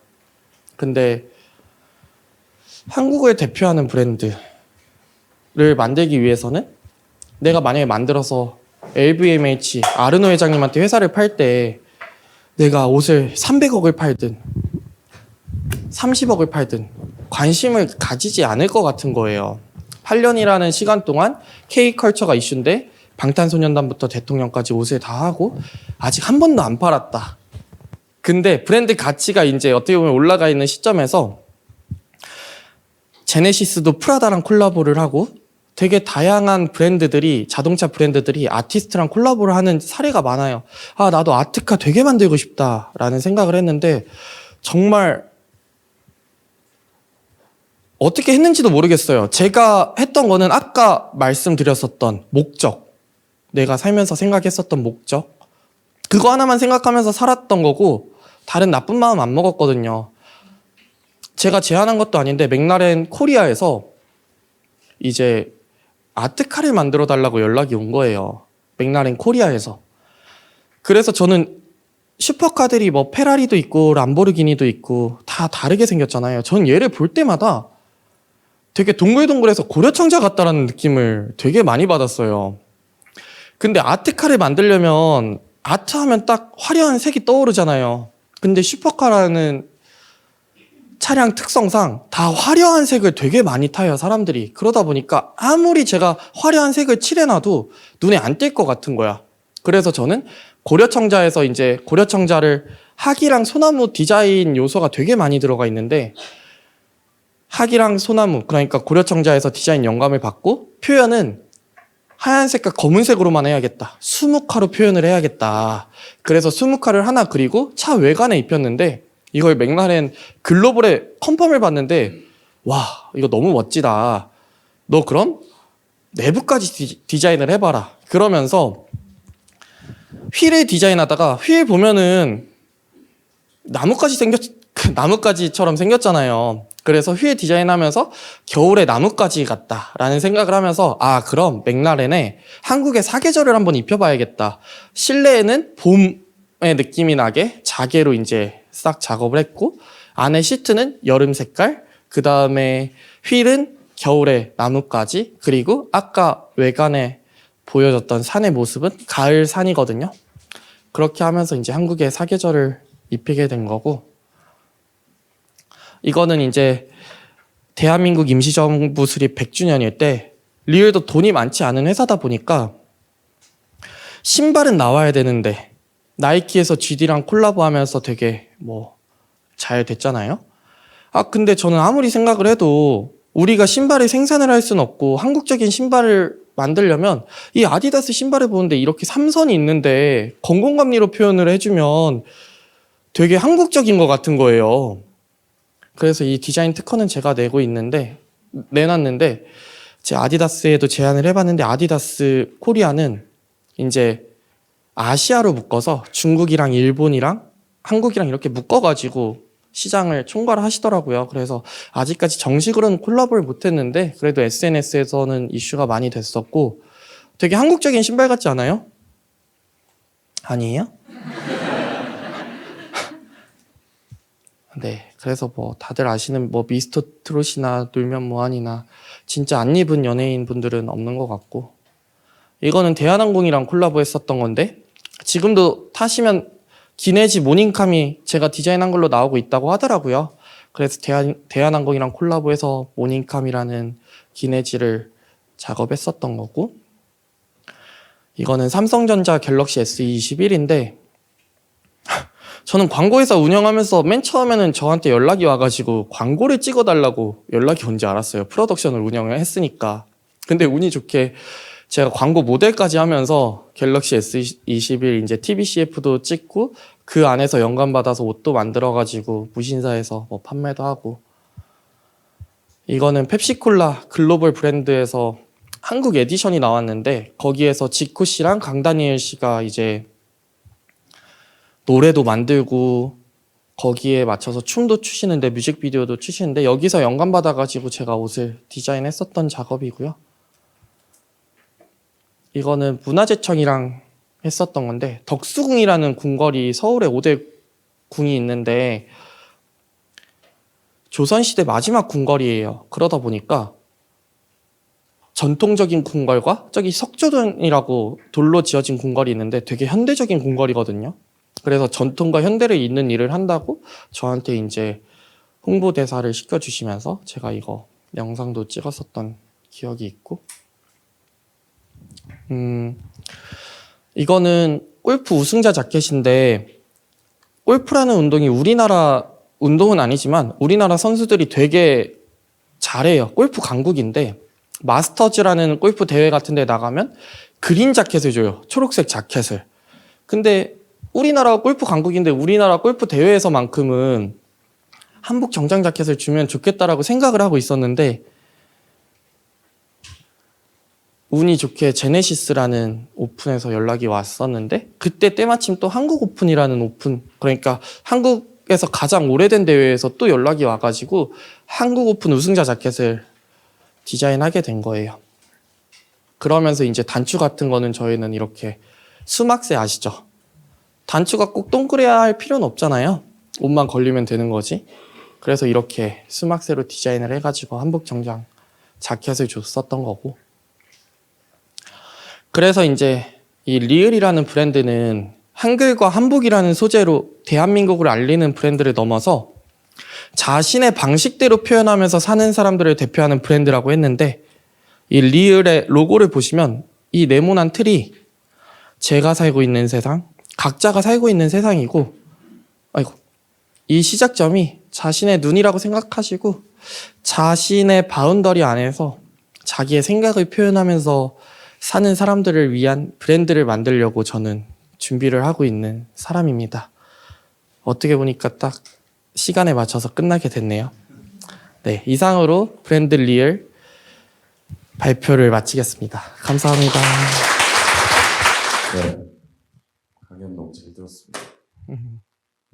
근데 한국을 대표하는 브랜드를 만들기 위해서는 내가 만약에 만들어서 LVMH 아르노 회장님한테 회사를 팔 때 내가 옷을 300억을 팔든 30억을 팔든 관심을 가지지 않을 것 같은 거예요. 8년이라는 시간 동안 K컬처가 이슈인데 방탄소년단부터 대통령까지 옷을 다 하고 아직 한 번도 안 팔았다. 근데 브랜드 가치가 이제 어떻게 보면 올라가 있는 시점에서 제네시스도 프라다랑 콜라보를 하고 되게 다양한 브랜드들이, 자동차 브랜드들이 아티스트랑 콜라보를 하는 사례가 많아요. 아, 나도 아트카 되게 만들고 싶다라는 생각을 했는데 정말 어떻게 했는지도 모르겠어요. 제가 했던 거는 아까 말씀드렸었던 목적, 내가 살면서 생각했었던 목적, 그거 하나만 생각하면서 살았던 거고 다른 나쁜 마음 안 먹었거든요. 제가 제안한 것도 아닌데 맥라렌 코리아에서 이제 아트카를 만들어 달라고 연락이 온 거예요. 맥라렌 코리아에서. 그래서 저는 슈퍼카들이 뭐 페라리도 있고 람보르기니도 있고 다 다르게 생겼잖아요. 전 얘를 볼 때마다 되게 동글동글해서 고려청자 같다라는 느낌을 되게 많이 받았어요. 근데 아트카를 만들려면 아트하면 딱 화려한 색이 떠오르잖아요. 근데 슈퍼카라는 차량 특성상 다 화려한 색을 되게 많이 타요, 사람들이. 그러다 보니까 아무리 제가 화려한 색을 칠해놔도 눈에 안 띌 것 같은 거야. 그래서 저는 고려청자에서 이제 고려청자를 학이랑 소나무 디자인 요소가 되게 많이 들어가 있는데 학이랑 소나무, 그러니까 고려청자에서 디자인 영감을 받고 표현은 하얀색과 검은색으로만 해야겠다. 수묵화로 표현을 해야겠다. 그래서 수묵화를 하나 그리고 차 외관에 입혔는데 이걸 맥라렌 글로벌에 컨펌을 받는데 와, 이거 너무 멋지다. 너 그럼 내부까지 디자인을 해봐라. 그러면서 휠을 디자인하다가 휠 보면은 나뭇가지처럼 생겼잖아요. 그래서 휠 디자인하면서 겨울에 나뭇가지 같다라는 생각을 하면서 아, 그럼 맥라렌에 한국의 사계절을 한번 입혀봐야겠다. 실내에는 봄의 느낌이 나게 자개로 이제 싹 작업을 했고 안에 시트는 여름 색깔, 그 다음에 휠은 겨울에 나뭇가지, 그리고 아까 외관에 보여줬던 산의 모습은 가을 산이거든요. 그렇게 하면서 이제 한국의 사계절을 입히게 된 거고, 이거는 이제 대한민국 임시정부 수립 100주년일 때 리얼도 돈이 많지 않은 회사다 보니까 신발은 나와야 되는데 나이키에서 GD랑 콜라보하면서 되게 뭐 잘 됐잖아요. 아, 근데 저는 아무리 생각을 해도 우리가 신발을 생산을 할 수는 없고 한국적인 신발을 만들려면 이 아디다스 신발을 보는데 이렇게 삼선이 있는데 건공감리로 표현을 해주면 되게 한국적인 것 같은 거예요. 그래서 이 디자인 특허는 제가 내놨는데 제 아디다스에도 제안을 해봤는데 아디다스 코리아는 이제 아시아로 묶어서 중국이랑 일본이랑 한국이랑 이렇게 묶어가지고 시장을 총괄하시더라고요. 그래서 아직까지 정식으로는 콜라보를 못했는데 그래도 SNS에서는 이슈가 많이 됐었고 되게 한국적인 신발 같지 않아요? 아니에요? 네, 그래서 뭐 다들 아시는 뭐 미스터 트롯이나 놀면 뭐하니나 진짜 안 입은 연예인 분들은 없는 것 같고, 이거는 대한항공이랑 콜라보했었던 건데 지금도 타시면 기내지 모닝캄이 제가 디자인한 걸로 나오고 있다고 하더라고요. 그래서 대한항공이랑 콜라보해서 모닝캄이라는 기내지를 작업했었던 거고, 이거는 삼성전자 갤럭시 S21인데 저는 광고회사 운영하면서 맨 처음에는 저한테 연락이 와가지고 광고를 찍어달라고 연락이 온지 알았어요. 프로덕션을 운영을 했으니까. 근데 운이 좋게 제가 광고 모델까지 하면서 갤럭시 S21 이제 TBCF도 찍고 그 안에서 영감받아서 옷도 만들어가지고 무신사에서 뭐 판매도 하고, 이거는 펩시콜라 글로벌 브랜드에서 한국 에디션이 나왔는데 거기에서 지코 씨랑 강다니엘 씨가 이제 노래도 만들고 거기에 맞춰서 춤도 추시는데 뮤직비디오도 추시는데 여기서 영감받아가지고 제가 옷을 디자인했었던 작업이고요. 이거는 문화재청이랑 했었던 건데 덕수궁이라는 궁궐이 서울에 5대 궁이 있는데 조선시대 마지막 궁궐이에요. 그러다 보니까 전통적인 궁궐과 저기 석조돈이라고 돌로 지어진 궁궐이 있는데 되게 현대적인 궁궐이거든요. 그래서 전통과 현대를 잇는 일을 한다고 저한테 이제 홍보대사를 시켜주시면서 제가 이거 영상도 찍었었던 기억이 있고, 이거는 골프 우승자 자켓인데 골프라는 운동이 우리나라 운동은 아니지만 우리나라 선수들이 되게 잘해요. 골프 강국인데 마스터즈라는 골프 대회 같은 데 나가면 그린 자켓을 줘요. 초록색 자켓을. 근데 우리나라 골프 강국인데 우리나라 골프 대회에서만큼은 한복 정장 자켓을 주면 좋겠다라고 생각을 하고 있었는데 운이 좋게 제네시스라는 오픈에서 연락이 왔었는데 그때 때마침 또 한국 오픈이라는 오픈, 그러니까 한국에서 가장 오래된 대회에서 또 연락이 와가지고 한국 오픈 우승자 자켓을 디자인하게 된 거예요. 그러면서 이제 단추 같은 거는 저희는 이렇게 수막새 아시죠? 단추가 꼭 동그래야 할 필요는 없잖아요. 옷만 걸리면 되는 거지. 그래서 이렇게 수막새로 디자인을 해가지고 한복 정장 자켓을 줬었던 거고. 그래서 이제 이 리을이라는 브랜드는 한글과 한복이라는 소재로 대한민국을 알리는 브랜드를 넘어서 자신의 방식대로 표현하면서 사는 사람들을 대표하는 브랜드라고 했는데, 이 리을의 로고를 보시면 이 네모난 틀이 제가 살고 있는 세상, 각자가 살고 있는 세상이고, 이 시작점이 자신의 눈이라고 생각하시고 자신의 바운더리 안에서 자기의 생각을 표현하면서 사는 사람들을 위한 브랜드를 만들려고 저는 준비를 하고 있는 사람입니다. 어떻게 보니까 딱 시간에 맞춰서 끝나게 됐네요. 네, 이상으로 브랜드 리을 발표를 마치겠습니다. 감사합니다. 네, 강연 너무 잘 들었습니다.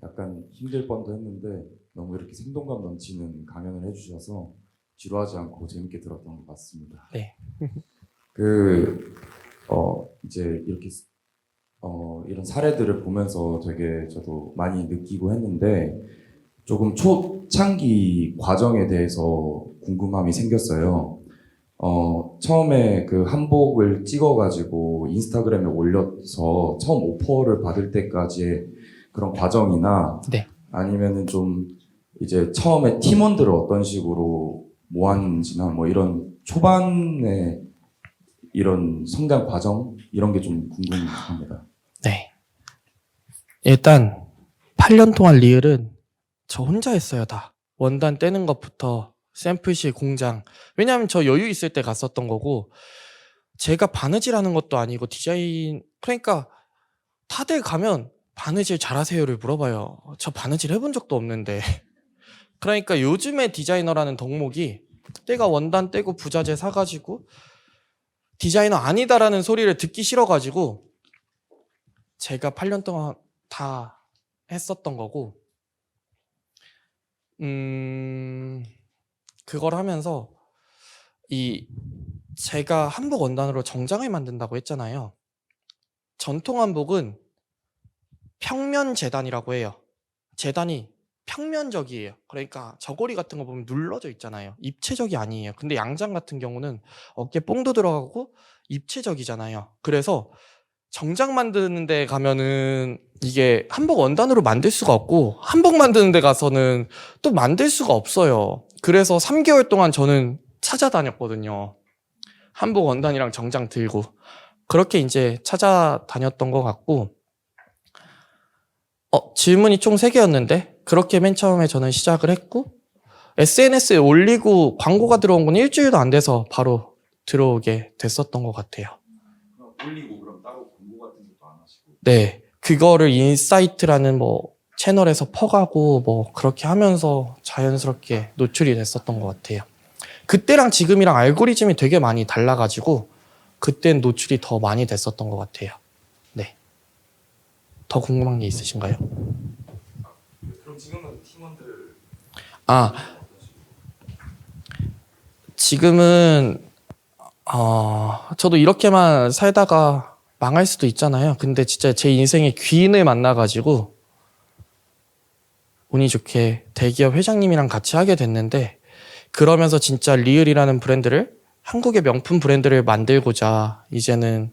약간 힘들 뻔도 했는데 너무 이렇게 생동감 넘치는 강연을 해주셔서 지루하지 않고 재밌게 들었던 것 같습니다. 네. 이제 이렇게 이런 사례들을 보면서 되게 저도 많이 느끼고 했는데 조금 초창기 과정에 대해서 궁금함이 생겼어요. 처음에 그 한복을 찍어가지고 인스타그램에 올려서 처음 오퍼를 받을 때까지의 그런 과정이나 네. 아니면은 좀 이제 처음에 팀원들을 어떤 식으로 모았는지나 뭐 이런 초반에 이런 성장 과정 이런 게 좀 궁금합니다. 네. 일단 8년 동안 리을은 저 혼자 했어요. 다. 원단 떼는 것부터 샘플실 공장. 왜냐하면 저 여유 있을 때 갔었던 거고, 제가 바느질하는 것도 아니고 디자인, 그러니까 다들 가면 바느질 잘하세요를 물어봐요. 저 바느질 해본 적도 없는데. 그러니까 요즘에 디자이너라는 덕목이 내가 원단 떼고 부자재 사가지고 디자이너 아니다라는 소리를 듣기 싫어가지고 제가 8년 동안 다 했었던 거고, 그걸 하면서 제가 한복 원단으로 정장을 만든다고 했잖아요. 전통 한복은 평면 재단이라고 해요. 재단이 평면적이에요. 그러니까 저고리 같은 거 보면 눌러져 있잖아요. 입체적이 아니에요. 근데 양장 같은 경우는 어깨 뽕도 들어가고 입체적이잖아요. 그래서 정장 만드는 데 가면은 이게 한복 원단으로 만들 수가 없고 한복 만드는 데 가서는 또 만들 수가 없어요. 그래서 3개월 동안 저는 찾아다녔거든요. 한복 원단이랑 정장 들고. 그렇게 이제 찾아다녔던 것 같고, 질문이 총 3개였는데 그렇게 맨 처음에 저는 시작을 했고, SNS에 올리고 광고가 들어온 건 일주일도 안 돼서 바로 들어오게 됐었던 것 같아요. 올리고 그럼 따로 광고 같은 것도 안 하시고? 네, 그거를 인사이트라는 채널에서 퍼가고 그렇게 하면서 자연스럽게 노출이 됐었던 것 같아요. 그때랑 지금이랑 알고리즘이 되게 많이 달라가지고 그땐 노출이 더 많이 됐었던 것 같아요. 네. 더 궁금한 게 있으신가요? 그럼 지금은 팀원들 지금은 저도 이렇게만 살다가 망할 수도 있잖아요. 근데 진짜 제 인생의 귀인을 만나가지고 운이 좋게 대기업 회장님이랑 같이 하게 됐는데, 그러면서 진짜 리을이라는 브랜드를, 한국의 명품 브랜드를 만들고자 이제는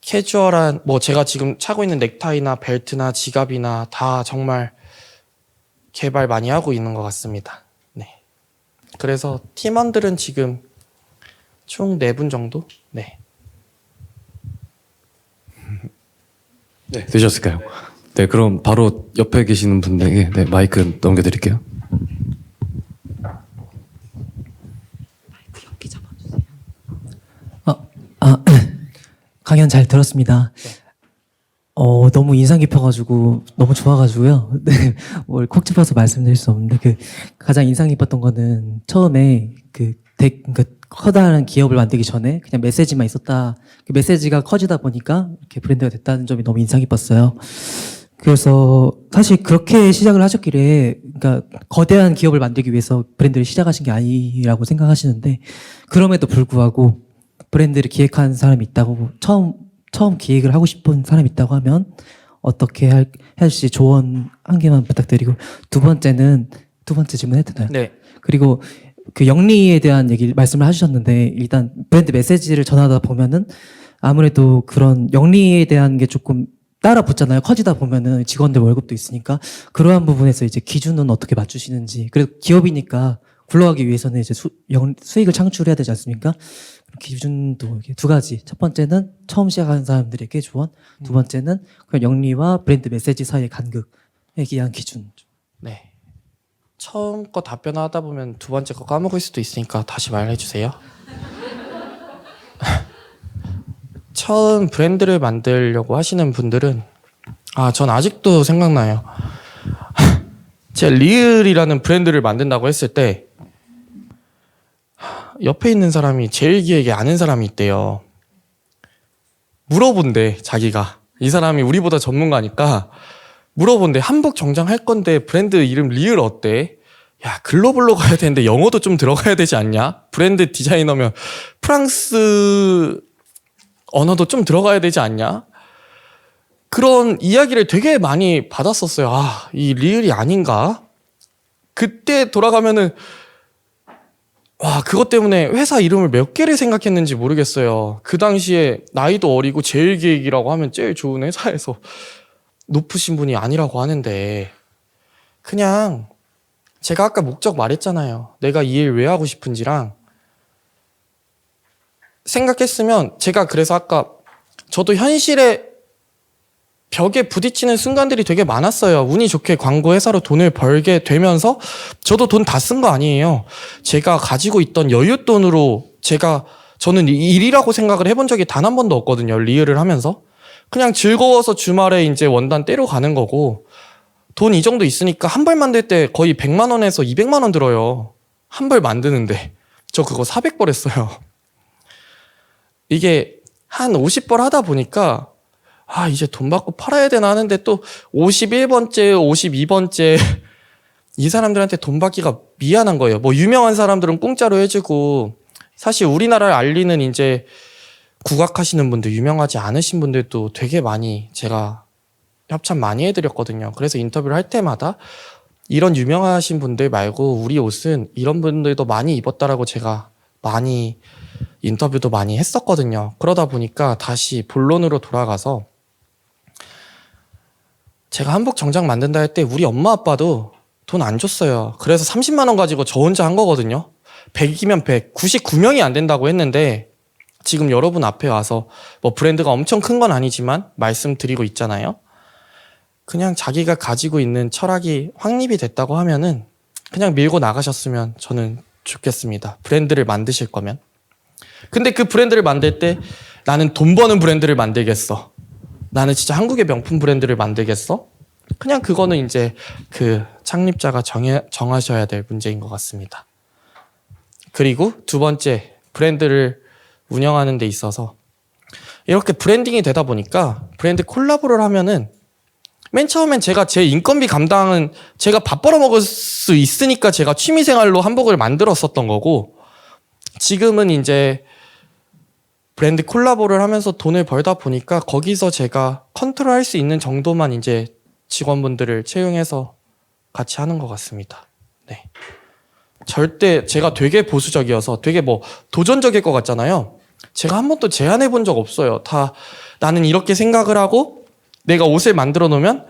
캐주얼한 제가 지금 차고 있는 넥타이나 벨트나 지갑이나 다 정말 개발 많이 하고 있는 것 같습니다. 네. 그래서 팀원들은 지금 총 4분 정도? 네. 네, 되셨을까요? 네, 그럼 바로 옆에 계시는 분에게 마이크 넘겨드릴게요. 강연 잘 들었습니다. 너무 인상 깊어가지고 너무 좋아가지고요. 네, 뭘 콕 집어서 말씀드릴 수 없는데 그 가장 인상 깊었던 거는 처음에 그러니까 커다란 기업을 만들기 전에 그냥 메시지만 있었다. 그 메시지가 커지다 보니까 이렇게 브랜드가 됐다는 점이 너무 인상 깊었어요. 그래서 사실 그렇게 시작을 하셨길래 그러니까 거대한 기업을 만들기 위해서 브랜드를 시작하신 게 아니라고 생각하시는데 그럼에도 불구하고 브랜드를 기획한 사람이 있다고 처음 기획을 하고 싶은 사람이 있다고 하면 어떻게 할지 조언 한 개만 부탁드리고 두 번째 질문 해도 되나요? 네. 그리고 그 영리에 대한 말씀을 하셨는데 일단 브랜드 메시지를 전하다 보면은 아무래도 그런 영리에 대한 게 조금 따라 붙잖아요. 커지다 보면은 직원들 월급도 있으니까 그러한 부분에서 이제 기준은 어떻게 맞추시는지. 그래도 기업이니까 굴러가기 위해서는 이제 수익을 창출해야 되지 않습니까? 기준도 이렇게 두 가지. 첫 번째는 처음 시작하는 사람들에게 조언. 두 번째는 그냥 영리와 브랜드 메시지 사이의 간극에 대한 기준. 네. 처음 거 답변하다 보면 두 번째 거 까먹을 수도 있으니까 다시 말해 주세요. 처음 브랜드를 만들려고 하시는 분들은 전 아직도 생각나요. 제가 리을이라는 브랜드를 만든다고 했을 때 옆에 있는 사람이 제일 기획에 아는 사람이 있대요. 물어본대 자기가. 이 사람이 우리보다 전문가니까 물어본대. 한복 정장 할 건데 브랜드 이름 리을 어때? 야, 글로벌로 가야 되는데 영어도 좀 들어가야 되지 않냐? 브랜드 디자이너면 프랑스 언어도 좀 들어가야 되지 않냐? 그런 이야기를 되게 많이 받았었어요. 이 리을이 아닌가? 그때 돌아가면은 그것 때문에 회사 이름을 몇 개를 생각했는지 모르겠어요. 그 당시에 나이도 어리고 제일 기획이라고 하면 제일 좋은 회사에서 높으신 분이 아니라고 하는데 그냥 제가 아까 목적 말했잖아요. 내가 이 일 왜 하고 싶은지랑 생각했으면 제가 그래서 아까 저도 현실의 벽에 부딪히는 순간들이 되게 많았어요. 운이 좋게 광고 회사로 돈을 벌게 되면서 저도 돈 다 쓴 거 아니에요. 제가 가지고 있던 여윳돈으로 저는 일이라고 생각을 해본 적이 단 한 번도 없거든요. 리을을 하면서. 그냥 즐거워서 주말에 이제 원단 떼러 가는 거고 돈 이 정도 있으니까 한 벌 만들 때 거의 100만 원에서 200만 원 들어요. 한 벌 만드는데. 저 그거 400벌 했어요. 이게 한 50벌 하다 보니까 이제 돈 받고 팔아야 되나 하는데 또 51번째, 52번째 이 사람들한테 돈 받기가 미안한 거예요. 뭐 유명한 사람들은 공짜로 해주고 사실 우리나라를 알리는 이제 국악하시는 분들, 유명하지 않으신 분들도 되게 많이 제가 협찬 많이 해드렸거든요. 그래서 인터뷰를 할 때마다 이런 유명하신 분들 말고 우리 옷은 이런 분들도 많이 입었다라고 제가 많이 인터뷰도 많이 했었거든요. 그러다 보니까 다시 본론으로 돌아가서 제가 한복 정장 만든다 할 때 우리 엄마 아빠도 돈 안 줬어요. 그래서 30만 원 가지고 저 혼자 한 거거든요. 100이면 100, 99명이 안 된다고 했는데 지금 여러분 앞에 와서 뭐 브랜드가 엄청 큰 건 아니지만 말씀드리고 있잖아요. 그냥 자기가 가지고 있는 철학이 확립이 됐다고 하면은 그냥 밀고 나가셨으면 저는 좋겠습니다. 브랜드를 만드실 거면. 근데 그 브랜드를 만들 때 나는 돈 버는 브랜드를 만들겠어. 나는 진짜 한국의 명품 브랜드를 만들겠어? 그냥 그거는 이제 그 창립자가 정하셔야 될 문제인 것 같습니다. 그리고 두 번째, 브랜드를 운영하는 데 있어서 이렇게 브랜딩이 되다 보니까 브랜드 콜라보를 하면은 맨 처음엔 제가 제 인건비 감당은 제가 밥 벌어 먹을 수 있으니까 제가 취미생활로 한복을 만들었었던 거고 지금은 이제 브랜드 콜라보를 하면서 돈을 벌다 보니까 거기서 제가 컨트롤할 수 있는 정도만 이제 직원분들을 채용해서 같이 하는 것 같습니다. 네. 절대 제가 되게 보수적이어서 되게 뭐 도전적일 것 같잖아요. 제가 한 번도 제안해 본 적 없어요. 다 나는 이렇게 생각을 하고 내가 옷을 만들어 놓으면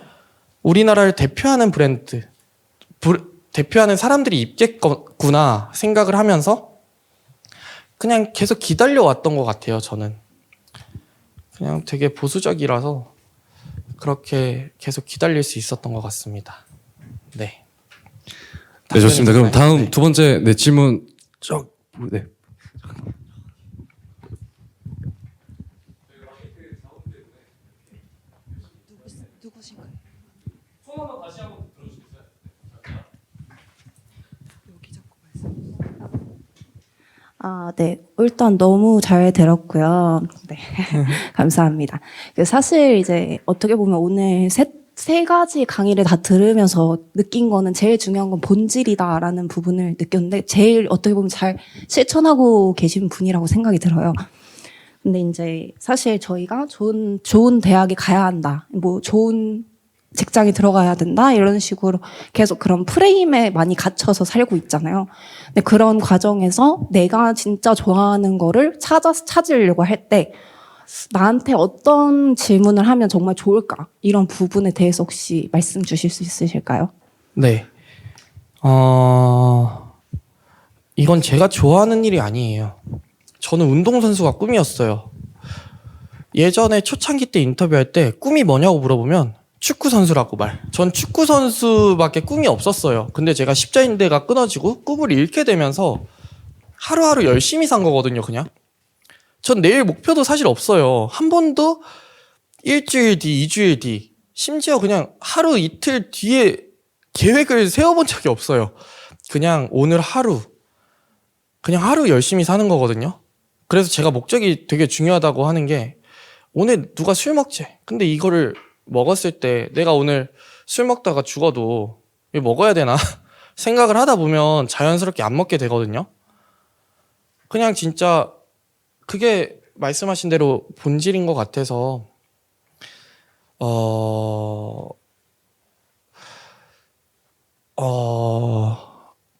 우리나라를 대표하는 브랜드, 대표하는 사람들이 입겠구나 생각을 하면서 그냥 계속 기다려왔던 것 같아요, 저는. 그냥 되게 보수적이라서 그렇게 계속 기다릴 수 있었던 것 같습니다. 네. 네, 좋습니다. 그럼 다음 네. 두 번째 질문 네. 아, 네. 일단 너무 잘 들었고요. 네. 감사합니다. 사실 이제 어떻게 보면 오늘 세 가지 강의를 다 들으면서 느낀 거는 제일 중요한 건 본질이다라는 부분을 느꼈는데 제일 어떻게 보면 잘 실천하고 계신 분이라고 생각이 들어요. 근데 이제 사실 저희가 좋은 대학에 가야 한다. 뭐 좋은 직장에 들어가야 된다. 이런 식으로 계속 그런 프레임에 많이 갇혀서 살고 있잖아요. 근데 그런 과정에서 내가 진짜 좋아하는 거를 찾으려고 할 때 나한테 어떤 질문을 하면 정말 좋을까? 이런 부분에 대해서 혹시 말씀 주실 수 있으실까요? 네. 이건 제가 좋아하는 일이 아니에요. 저는 운동선수가 꿈이었어요. 예전에 초창기 때 인터뷰할 때 꿈이 뭐냐고 물어보면 축구 선수라고 말. 전 축구 선수밖에 꿈이 없었어요. 근데 제가 십자인대가 끊어지고 꿈을 잃게 되면서 하루하루 열심히 산 거거든요, 그냥. 전 내일 목표도 사실 없어요. 한 번도 일주일 뒤, 2주일 뒤, 심지어 그냥 하루 이틀 뒤에 계획을 세워본 적이 없어요. 그냥 오늘 하루, 그냥 하루 열심히 사는 거거든요. 그래서 제가 목적이 되게 중요하다고 하는 게 오늘 누가 술 먹지? 근데 이거를 먹었을 때 내가 오늘 술 먹다가 죽어도 이거 먹어야 되나? 생각을 하다 보면 자연스럽게 안 먹게 되거든요. 그냥 진짜 그게 말씀하신 대로 본질인 것 같아서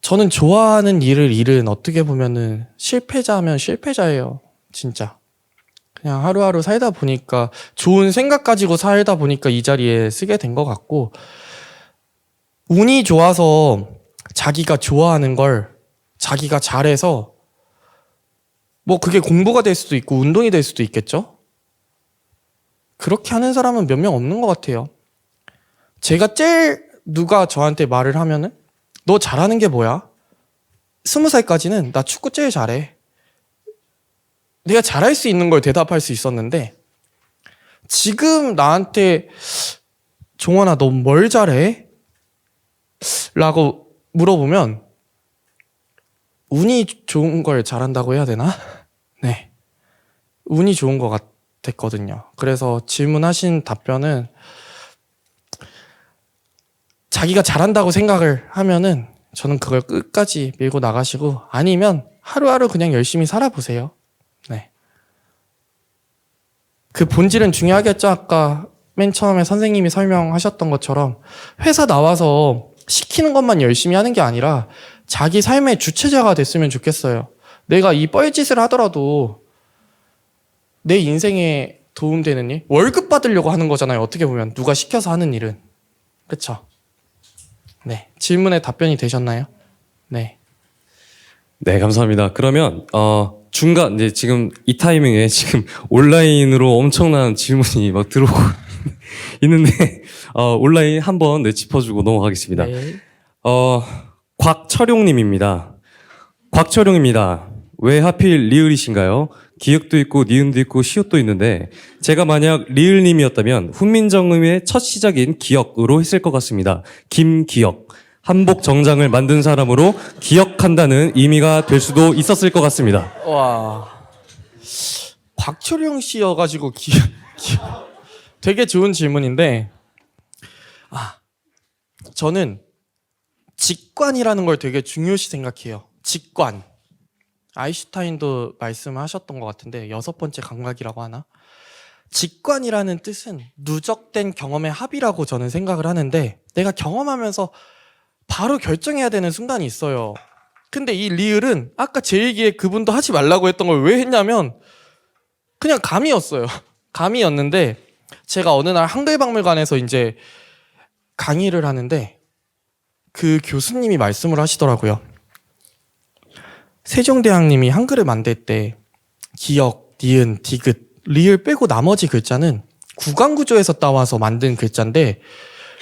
저는 좋아하는 일을 잃은 어떻게 보면은 실패자면 실패자예요. 진짜. 그냥 하루하루 살다 보니까 좋은 생각 가지고 살다 보니까 이 자리에 쓰게 된 것 같고 운이 좋아서 자기가 좋아하는 걸 자기가 잘해서 뭐 그게 공부가 될 수도 있고 운동이 될 수도 있겠죠? 그렇게 하는 사람은 몇 명 없는 것 같아요. 제가 제일 누가 저한테 말을 하면은 너 잘하는 게 뭐야? 20살까지는 나 축구 제일 잘해. 내가 잘할 수 있는 걸 대답할 수 있었는데 지금 나한테 종원아 너 뭘 잘해? 라고 물어보면 운이 좋은 걸 잘한다고 해야 되나? 네. 운이 좋은 것 같았거든요. 그래서 질문하신 답변은 자기가 잘한다고 생각을 하면은 저는 그걸 끝까지 밀고 나가시고 아니면 하루하루 그냥 열심히 살아보세요. 네. 그 본질은 중요하겠죠. 아까 맨 처음에 선생님이 설명하셨던 것처럼 회사 나와서 시키는 것만 열심히 하는 게 아니라 자기 삶의 주체자가 됐으면 좋겠어요. 내가 이 뻘짓을 하더라도 내 인생에 도움되는 일? 월급 받으려고 하는 거잖아요. 어떻게 보면 누가 시켜서 하는 일은. 그렇죠? 네. 질문에 답변이 되셨나요? 네. 네, 감사합니다. 그러면 중간 이제 지금 이 타이밍에 지금 온라인으로 엄청난 질문이 막 들어오고 있는데 온라인 한번 네, 짚어주고 넘어가겠습니다. 네. 곽철용님입니다. 곽철용입니다. 왜 하필 리을이신가요? 기역도 있고 니은도 있고 시옷도 있는데 제가 만약 리을님이었다면 훈민정음의 첫 시작인 기역으로 했을 것 같습니다. 김기역. 한복 정장을 만든 사람으로 기억한다는 의미가 될 수도 있었을 것 같습니다. 와. 곽철용 씨여가지고 되게 좋은 질문인데 저는 직관이라는 걸 되게 중요시 생각해요. 직관. 아인슈타인도 말씀하셨던 것 같은데 6번째 감각이라고 하나? 직관이라는 뜻은 누적된 경험의 합이라고 저는 생각을 하는데 내가 경험하면서 바로 결정해야 되는 순간이 있어요. 근데 이 리을은 아까 제 얘기에 그분도 하지 말라고 했던 걸 왜 했냐면 그냥 감이었어요. 감이었는데 제가 어느 날 한글박물관에서 이제 강의를 하는데 그 교수님이 말씀을 하시더라고요. 세종대왕님이 한글을 만들 때 기역, 니은, 디귿, 리을 빼고 나머지 글자는 구강구조에서 따와서 만든 글자인데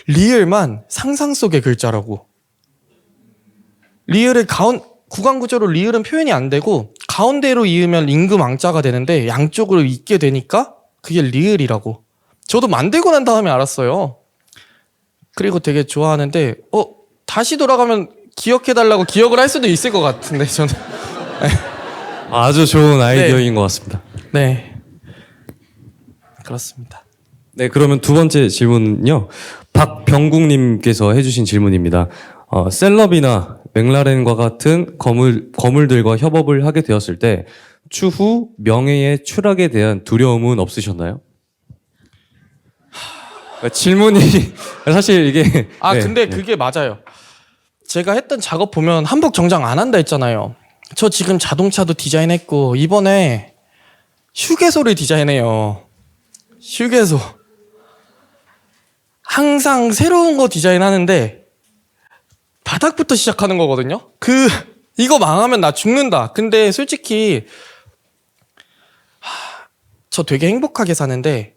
리을만 상상 속의 글자라고. 리을을 구강구조로 리을은 표현이 안 되고 가운데로 이으면 임금왕자가 되는데 양쪽으로 잇게 되니까 그게 리을이라고. 저도 만들고 난 다음에 알았어요. 그리고 되게 좋아하는데 다시 돌아가면 기억해달라고 기억을 할 수도 있을 것 같은데 저는 아주 좋은 아이디어인 것 같습니다. 네. 그렇습니다. 네, 그러면 두 번째 질문은요. 박병국님께서 해주신 질문입니다. 셀럽이나 맥라렌과 같은 거물들과 협업을 하게 되었을 때 추후 명예의 추락에 대한 두려움은 없으셨나요? 질문이 사실 이게 네, 근데 그게 맞아요. 제가 했던 작업 보면 한복 정장 안 한다 했잖아요. 저 지금 자동차도 디자인했고 이번에 휴게소를 디자인해요. 휴게소. 항상 새로운 거 디자인하는데 바닥부터 시작하는 거거든요. 이거 망하면 나 죽는다. 근데 솔직히 저 되게 행복하게 사는데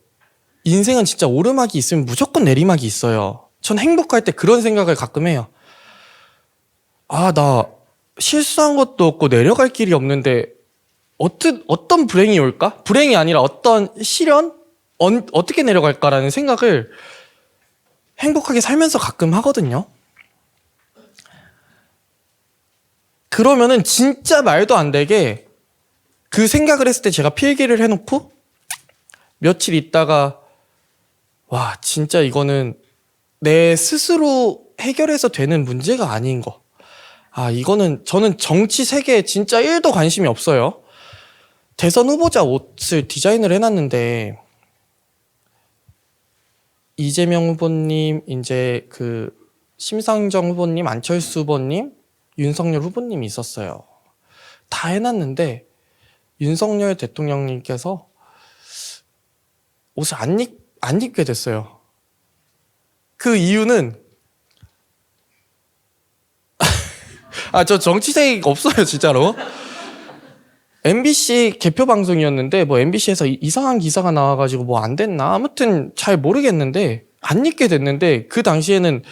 인생은 진짜 오르막이 있으면 무조건 내리막이 있어요. 전 행복할 때 그런 생각을 가끔 해요. 나 실수한 것도 없고 내려갈 길이 없는데 어떤 불행이 올까? 불행이 아니라 어떤 시련? 어떻게 내려갈까라는 생각을 행복하게 살면서 가끔 하거든요. 그러면은 진짜 말도 안 되게 그 생각을 했을 때 제가 필기를 해놓고 며칠 있다가 와, 진짜 이거는 내 스스로 해결해서 되는 문제가 아닌 거. 이거는 저는 정치 세계에 진짜 1도 관심이 없어요. 대선 후보자 옷을 디자인을 해놨는데 이재명 후보님, 이제 심상정 후보님, 안철수 후보님, 윤석열 후보님이 있었어요. 다 해놨는데 윤석열 대통령님께서 옷을 안 입게 됐어요. 그 이유는 저 정치색 없어요, 진짜로. MBC 개표 방송이었는데 MBC에서 이상한 기사가 나와가지고 안 됐나? 아무튼 잘 모르겠는데 안 입게 됐는데 그 당시에는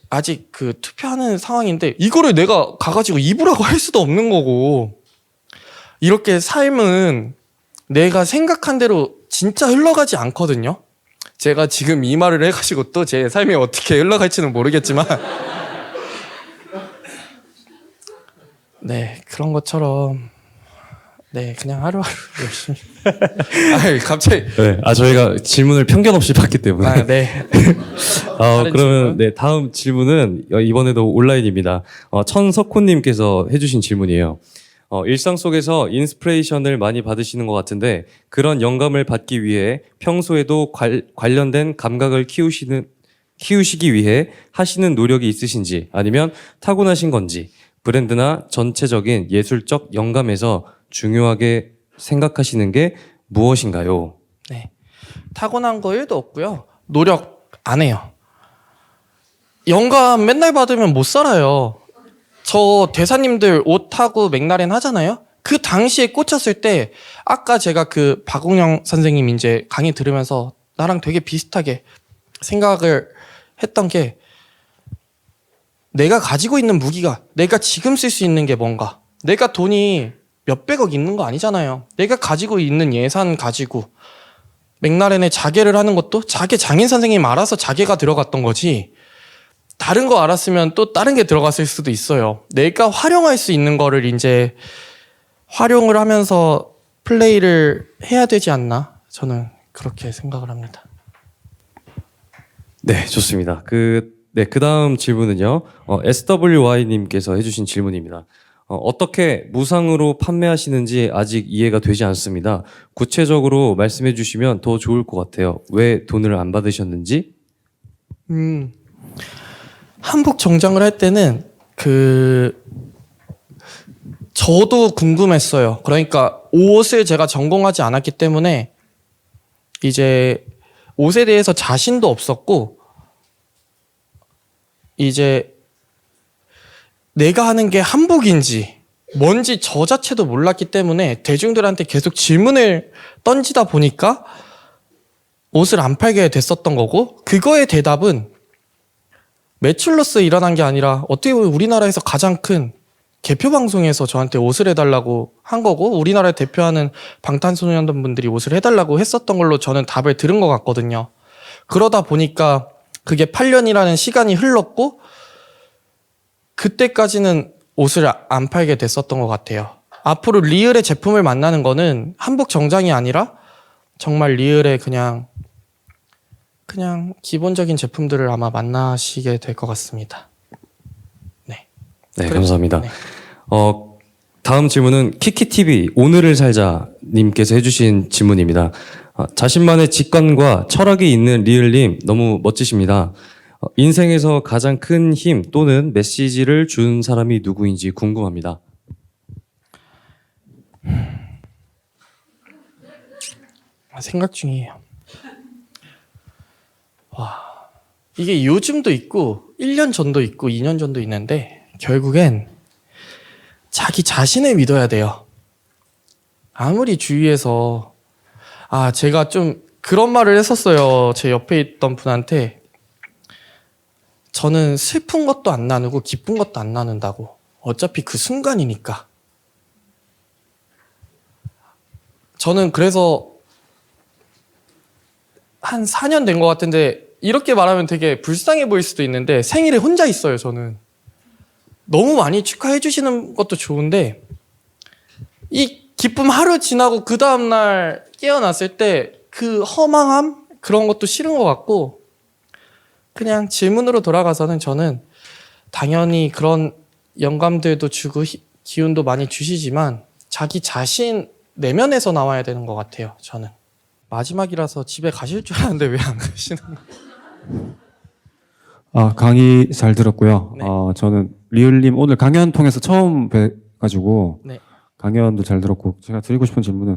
아직 투표하는 상황인데 이거를 내가 가가지고 입으라고 할 수도 없는 거고, 이렇게 삶은 내가 생각한 대로 진짜 흘러가지 않거든요. 제가 지금 이 말을 해가지고 또 제 삶이 어떻게 흘러갈지는 모르겠지만 네, 그런 것처럼 그냥 하루하루 열심히 갑자기 네, 저희가 질문을 편견 없이 받기 때문에 네. 그러면 질문? 네, 다음 질문은 이번에도 온라인입니다. 천석호님께서 해주신 질문이에요. 일상 속에서 인스피레이션을 많이 받으시는 것 같은데 그런 영감을 받기 위해 평소에도 관련된 감각을 키우시기 위해 하시는 노력이 있으신지, 아니면 타고나신 건지, 브랜드나 전체적인 예술적 영감에서 중요하게 생각하시는 게 무엇인가요? 네. 타고난 거 1도 없고요. 노력 안 해요. 영감 맨날 받으면 못 살아요. 저 대사님들 옷하고 맥라렌 하잖아요. 그 당시에 꽂혔을 때 아까 제가 박웅영 선생님 이제 강의 들으면서 나랑 되게 비슷하게 생각을 했던 게, 내가 가지고 있는 무기가 내가 지금 쓸 수 있는 게 뭔가. 내가 돈이 몇백억 있는 거 아니잖아요. 내가 가지고 있는 예산 가지고 맥라렌에 자개를 하는 것도 자개 장인 선생님 알아서 자개가 들어갔던 거지, 다른 거 알았으면 또 다른 게 들어갔을 수도 있어요. 내가 활용할 수 있는 거를 이제 활용을 하면서 플레이를 해야 되지 않나? 저는 그렇게 생각을 합니다. 네, 좋습니다. 그 다음 질문은요. SWY님께서 해주신 질문입니다. 어떻게 무상으로 판매하시는지 아직 이해가 되지 않습니다. 구체적으로 말씀해 주시면 더 좋을 것 같아요. 왜 돈을 안 받으셨는지? 한복 정장을 할 때는 저도 궁금했어요. 그러니까 옷을 제가 전공하지 않았기 때문에 이제 옷에 대해서 자신도 없었고, 이제 내가 하는 게 한복인지 뭔지 저 자체도 몰랐기 때문에 대중들한테 계속 질문을 던지다 보니까 옷을 안 팔게 됐었던 거고, 그거의 대답은 매출로서 일어난 게 아니라 어떻게 보면 우리나라에서 가장 큰 개표 방송에서 저한테 옷을 해달라고 한 거고, 우리나라를 대표하는 방탄소년단 분들이 옷을 해달라고 했었던 걸로 저는 답을 들은 것 같거든요. 그러다 보니까 그게 8년이라는 시간이 흘렀고 그때까지는 옷을 안 팔게 됐었던 것 같아요. 앞으로 리을의 제품을 만나는 거는 한복 정장이 아니라 정말 리을의 그냥 기본적인 제품들을 아마 만나시게 될 것 같습니다. 네, 그래- 감사합니다. 네. 다음 질문은 키키TV 오늘을 살자 님께서 해주신 질문입니다. 자신만의 직관과 철학이 있는 리을님 너무 멋지십니다. 인생에서 가장 큰 힘 또는 메시지를 준 사람이 누구인지 궁금합니다. 생각 중이에요. 와, 이게 요즘도 있고 1년 전도 있고 2년 전도 있는데 결국엔 자기 자신을 믿어야 돼요. 아무리 주위에서 제가 좀 그런 말을 했었어요. 제 옆에 있던 분한테 저는 슬픈 것도 안 나누고 기쁜 것도 안 나눈다고. 어차피 그 순간이니까. 저는 그래서 한 4년 된 것 같은데 이렇게 말하면 되게 불쌍해 보일 수도 있는데 생일에 혼자 있어요. 저는 너무 많이 축하해 주시는 것도 좋은데 이 기쁨 하루 지나고 그 다음날 깨어났을 때 그 허망함 그런 것도 싫은 것 같고 그냥 질문으로 돌아가서는 저는 당연히 그런 영감들도 주고 기운도 많이 주시지만 자기 자신 내면에서 나와야 되는 것 같아요. 저는 마지막이라서 집에 가실 줄 알았는데 왜 안 가시는 거예요? 강의 잘 들었고요. 네. 저는 리을님 오늘 강연 통해서 처음 뵈가지고 네. 강연도 잘 들었고 제가 드리고 싶은 질문은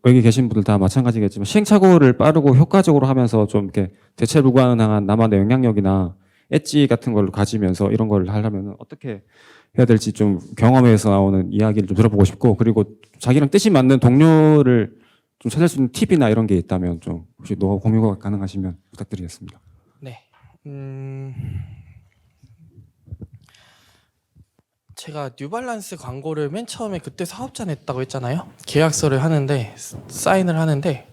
여기 계신 분들 다 마찬가지겠지만 시행착오를 빠르고 효과적으로 하면서 좀 이렇게 대체 불가능한 나만의 영향력이나 엣지 같은 걸 가지면서 이런 걸 하려면 어떻게 해야 될지 좀 경험에서 나오는 이야기를 좀 들어보고 싶고 그리고 자기랑 뜻이 맞는 동료를 좀 찾을 수 있는 팁이나 이런 게 있다면 좀 혹시 노하우 공유가 가능하시면 부탁드리겠습니다. 네. 제가 뉴발란스 광고를 맨 처음에 그때 사업자 냈다고 했잖아요. 계약서를 하는데 사인을 하는데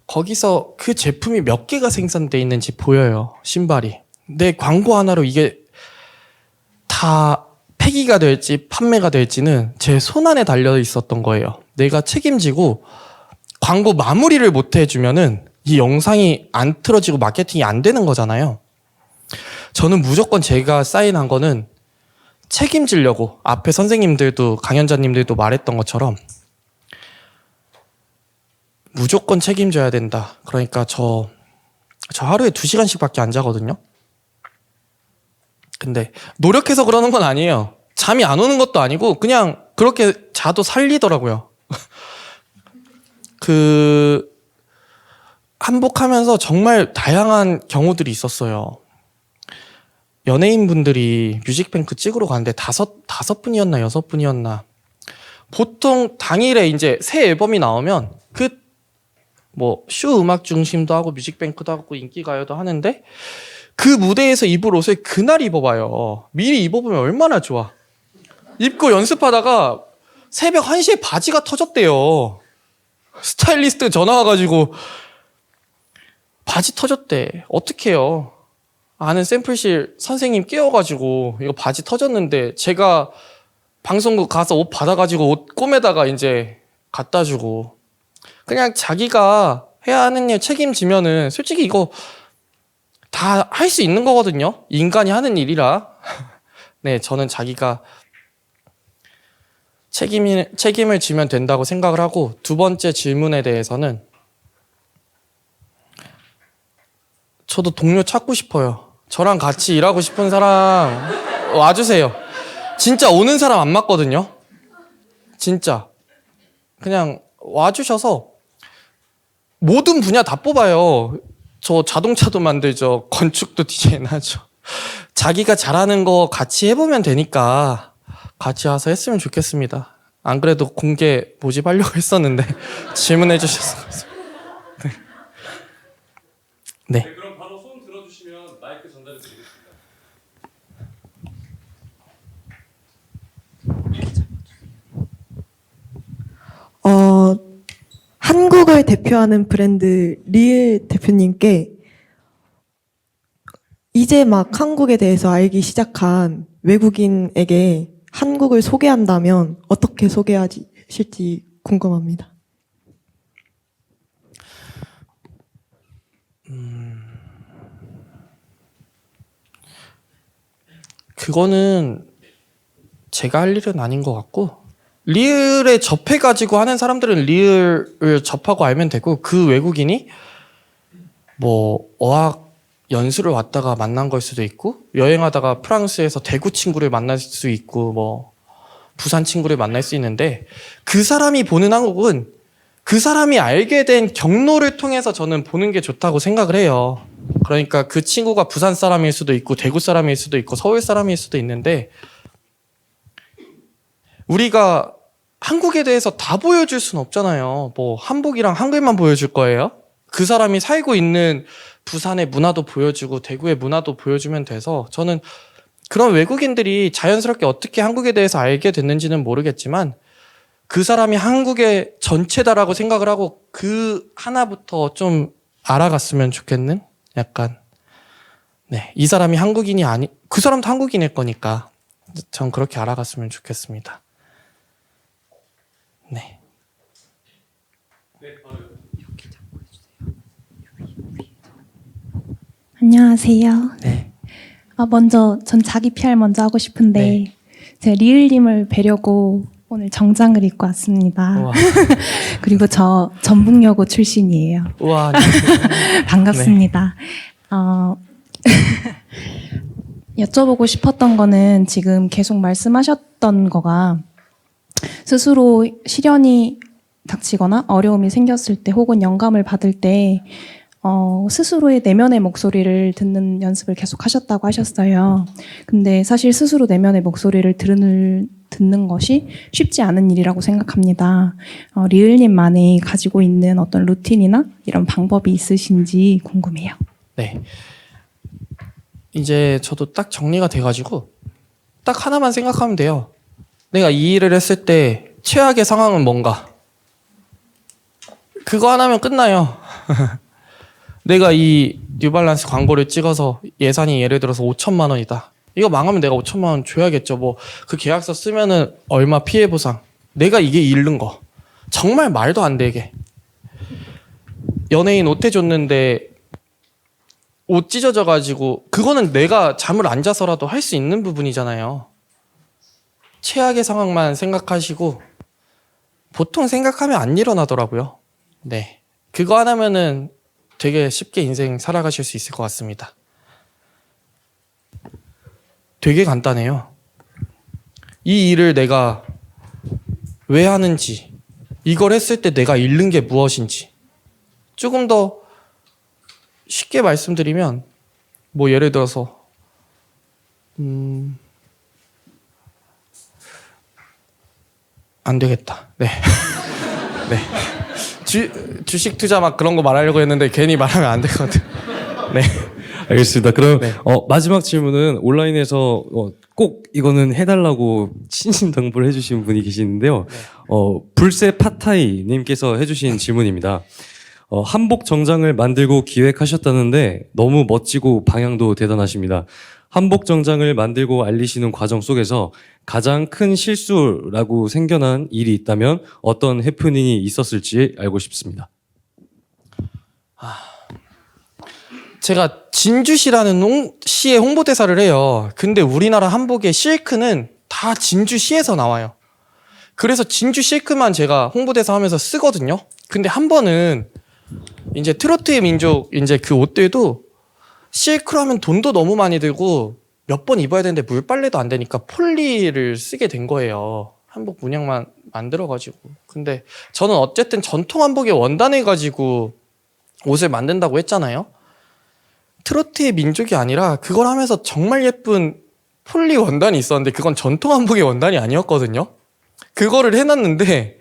거기서 그 제품이 몇 개가 생산돼 있는지 보여요. 신발이. 내 광고 하나로 이게 다 폐기가 될지 판매가 될지는 제 손안에 달려 있었던 거예요. 내가 책임지고 광고 마무리를 못 해주면은 이 영상이 안 틀어지고 마케팅이 안 되는 거잖아요. 저는 무조건 제가 사인한 거는 책임지려고 앞에 선생님들도 강연자님들도 말했던 것처럼 무조건 책임져야 된다. 그러니까 저 하루에 2시간씩밖에 안 자거든요. 근데 노력해서 그러는 건 아니에요. 잠이 안 오는 것도 아니고 그냥 그렇게 자도 살리더라고요. 한복하면서 정말 다양한 경우들이 있었어요. 연예인분들이 뮤직뱅크 찍으러 가는데 다섯 분이었나 6분이었나. 보통 당일에 이제 새 앨범이 나오면 쇼 음악 중심도 하고 뮤직뱅크도 하고 인기가요도 하는데 그 무대에서 입을 옷을 그날 입어봐요. 미리 입어보면 얼마나 좋아. 입고 연습하다가 새벽 1시에 바지가 터졌대요. 스타일리스트 전화 와가지고 바지 터졌대. 어떡해요. 아는 샘플실 선생님 깨워가지고 이거 바지 터졌는데 제가 방송국 가서 옷 받아가지고 옷 꼬매다가 이제 갖다 주고 그냥 자기가 해야 하는 일 책임지면은 솔직히 이거 다 할 수 있는 거거든요. 인간이 하는 일이라. 네, 저는 자기가 책임을 지면 된다고 생각을 하고 두 번째 질문에 대해서는 저도 동료 찾고 싶어요. 저랑 같이 일하고 싶은 사람 와주세요. 진짜 오는 사람 안 맞거든요. 진짜. 그냥 와주셔서 모든 분야 다 뽑아요. 저 자동차도 만들죠. 건축도 디자인하죠. 자기가 잘하는 거 같이 해보면 되니까 같이 와서 했으면 좋겠습니다. 안 그래도 공개 모집하려고 했었는데 질문해 주셔서 네. 그럼 바로 손 들어주시면 마이크 전달해 드리겠습니다. 한국을 대표하는 브랜드 리을 대표님께 이제 막 한국에 대해서 알기 시작한 외국인에게 한국을 소개한다면 어떻게 소개하실지 궁금합니다. 그거는 제가 할 일은 아닌 것 같고, 리을에 접해가지고 하는 사람들은 리을을 접하고 알면 되고, 그 외국인이 뭐 어학 연수를 왔다가 만난 걸 수도 있고, 여행하다가 프랑스에서 대구 친구를 만날 수 있고, 뭐 부산 친구를 만날 수 있는데, 그 사람이 보는 한국은 그 사람이 알게 된 경로를 통해서 저는 보는 게 좋다고 생각을 해요. 그러니까 그 친구가 부산 사람일 수도 있고 대구 사람일 수도 있고 서울 사람일 수도 있는데, 우리가 한국에 대해서 다 보여줄 수는 없잖아요. 뭐 한복이랑 한글만 보여줄 거예요? 그 사람이 살고 있는 부산의 문화도 보여주고 대구의 문화도 보여주면 돼서, 저는 그런 외국인들이 자연스럽게 어떻게 한국에 대해서 알게 됐는지는 모르겠지만 그 사람이 한국의 전체다라고 생각을 하고 그 하나부터 좀 알아갔으면 좋겠는? 약간, 네, 이 사람이 한국인이 아니, 그 사람도 한국인일 거니까 전 그렇게 알아갔으면 좋겠습니다. 네. 안녕하세요. 네. 먼저 전 자기 PR 먼저 하고 싶은데 네. 제가 리을님을 뵈려고 오늘 정장을 입고 왔습니다. 우와. 그리고 저 전북여고 출신이에요. 우와. 반갑습니다. 여쭤보고 싶었던 거는 지금 계속 말씀하셨던 거가 스스로 시련이 닥치거나 어려움이 생겼을 때 혹은 영감을 받을 때 스스로의 내면의 목소리를 듣는 연습을 계속 하셨다고 하셨어요. 근데 사실 스스로 내면의 목소리를 듣는 것이 쉽지 않은 일이라고 생각합니다. 리을님만이 가지고 있는 어떤 루틴이나 이런 방법이 있으신지 궁금해요. 네. 이제 저도 딱 정리가 돼가지고 딱 하나만 생각하면 돼요. 내가 이 일을 했을 때 최악의 상황은 뭔가? 그거 하나면 끝나요. 내가 이 뉴발란스 광고를 찍어서 예산이 예를 들어서 5천만 원이다. 이거 망하면 내가 5천만 원 줘야겠죠. 뭐 그 계약서 쓰면은 얼마 피해 보상. 내가 이게 잃는 거. 정말 말도 안 되게. 연예인 옷 해줬는데 옷 찢어져가지고, 그거는 내가 잠을 안 자서라도 할 수 있는 부분이잖아요. 최악의 상황만 생각하시고, 보통 생각하면 안 일어나더라고요. 네. 그거 하나면은 되게 쉽게 인생 살아가실 수 있을 것 같습니다. 되게 간단해요. 이 일을 내가 왜 하는지, 이걸 했을 때 내가 잃는 게 무엇인지, 조금 더 쉽게 말씀드리면, 뭐 예를 들어서 안 되겠다. 네. 네. 주식 투자 막 그런 거 말하려고 했는데 괜히 말하면 안 되거든. 네. 알겠습니다. 그럼 네. 마지막 질문은 온라인에서 꼭 이거는 해달라고 신신당부를 해주신 분이 계시는데요. 불새 파타이 님께서 해주신 질문입니다. 한복 정장을 만들고 기획하셨다는데 너무 멋지고 방향도 대단하십니다. 한복 정장을 만들고 알리시는 과정 속에서 가장 큰 실수라고 생겨난 일이 있다면 어떤 해프닝이 있었을지 알고 싶습니다. 제가 진주시라는 시의 홍보대사를 해요. 근데 우리나라 한복의 실크는 다 진주시에서 나와요. 그래서 진주 실크만 제가 홍보대사 하면서 쓰거든요. 근데 한 번은 이제 트로트의 민족, 이제 그 옷들도 실크로 하면 돈도 너무 많이 들고 몇 번 입어야 되는데 물빨래도 안 되니까 폴리를 쓰게 된 거예요. 한복 문양만 만들어가지고. 근데 저는 어쨌든 전통 한복의 원단해가지고 옷을 만든다고 했잖아요. 트로트의 민족이 아니라 그걸 하면서 정말 예쁜 폴리 원단이 있었는데 그건 전통 한복의 원단이 아니었거든요. 그거를 해놨는데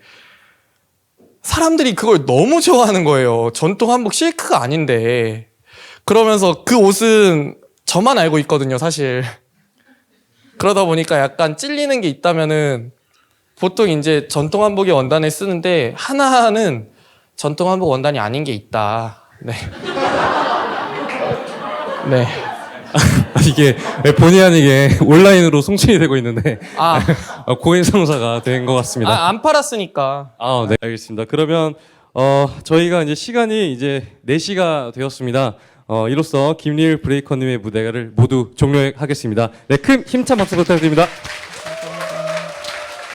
사람들이 그걸 너무 좋아하는 거예요. 전통 한복 실크가 아닌데. 그러면서 그 옷은 저만 알고 있거든요, 사실. 그러다 보니까 약간 찔리는 게 있다면은 보통 이제 전통 한복의 원단을 쓰는데 하나는 전통 한복 원단이 아닌 게 있다. 네. 네. 이게 본의 아니게 온라인으로 송출이 되고 있는데 아, 고해성사가 된 것 같습니다. 안 팔았으니까. 아, 네, 알겠습니다. 그러면 저희가 이제 시간이 이제 4시가 되었습니다. 이로써 김리을 브레이커님의 무대를 모두 종료하겠습니다. 네, 큰 힘찬 박수 부탁드립니다.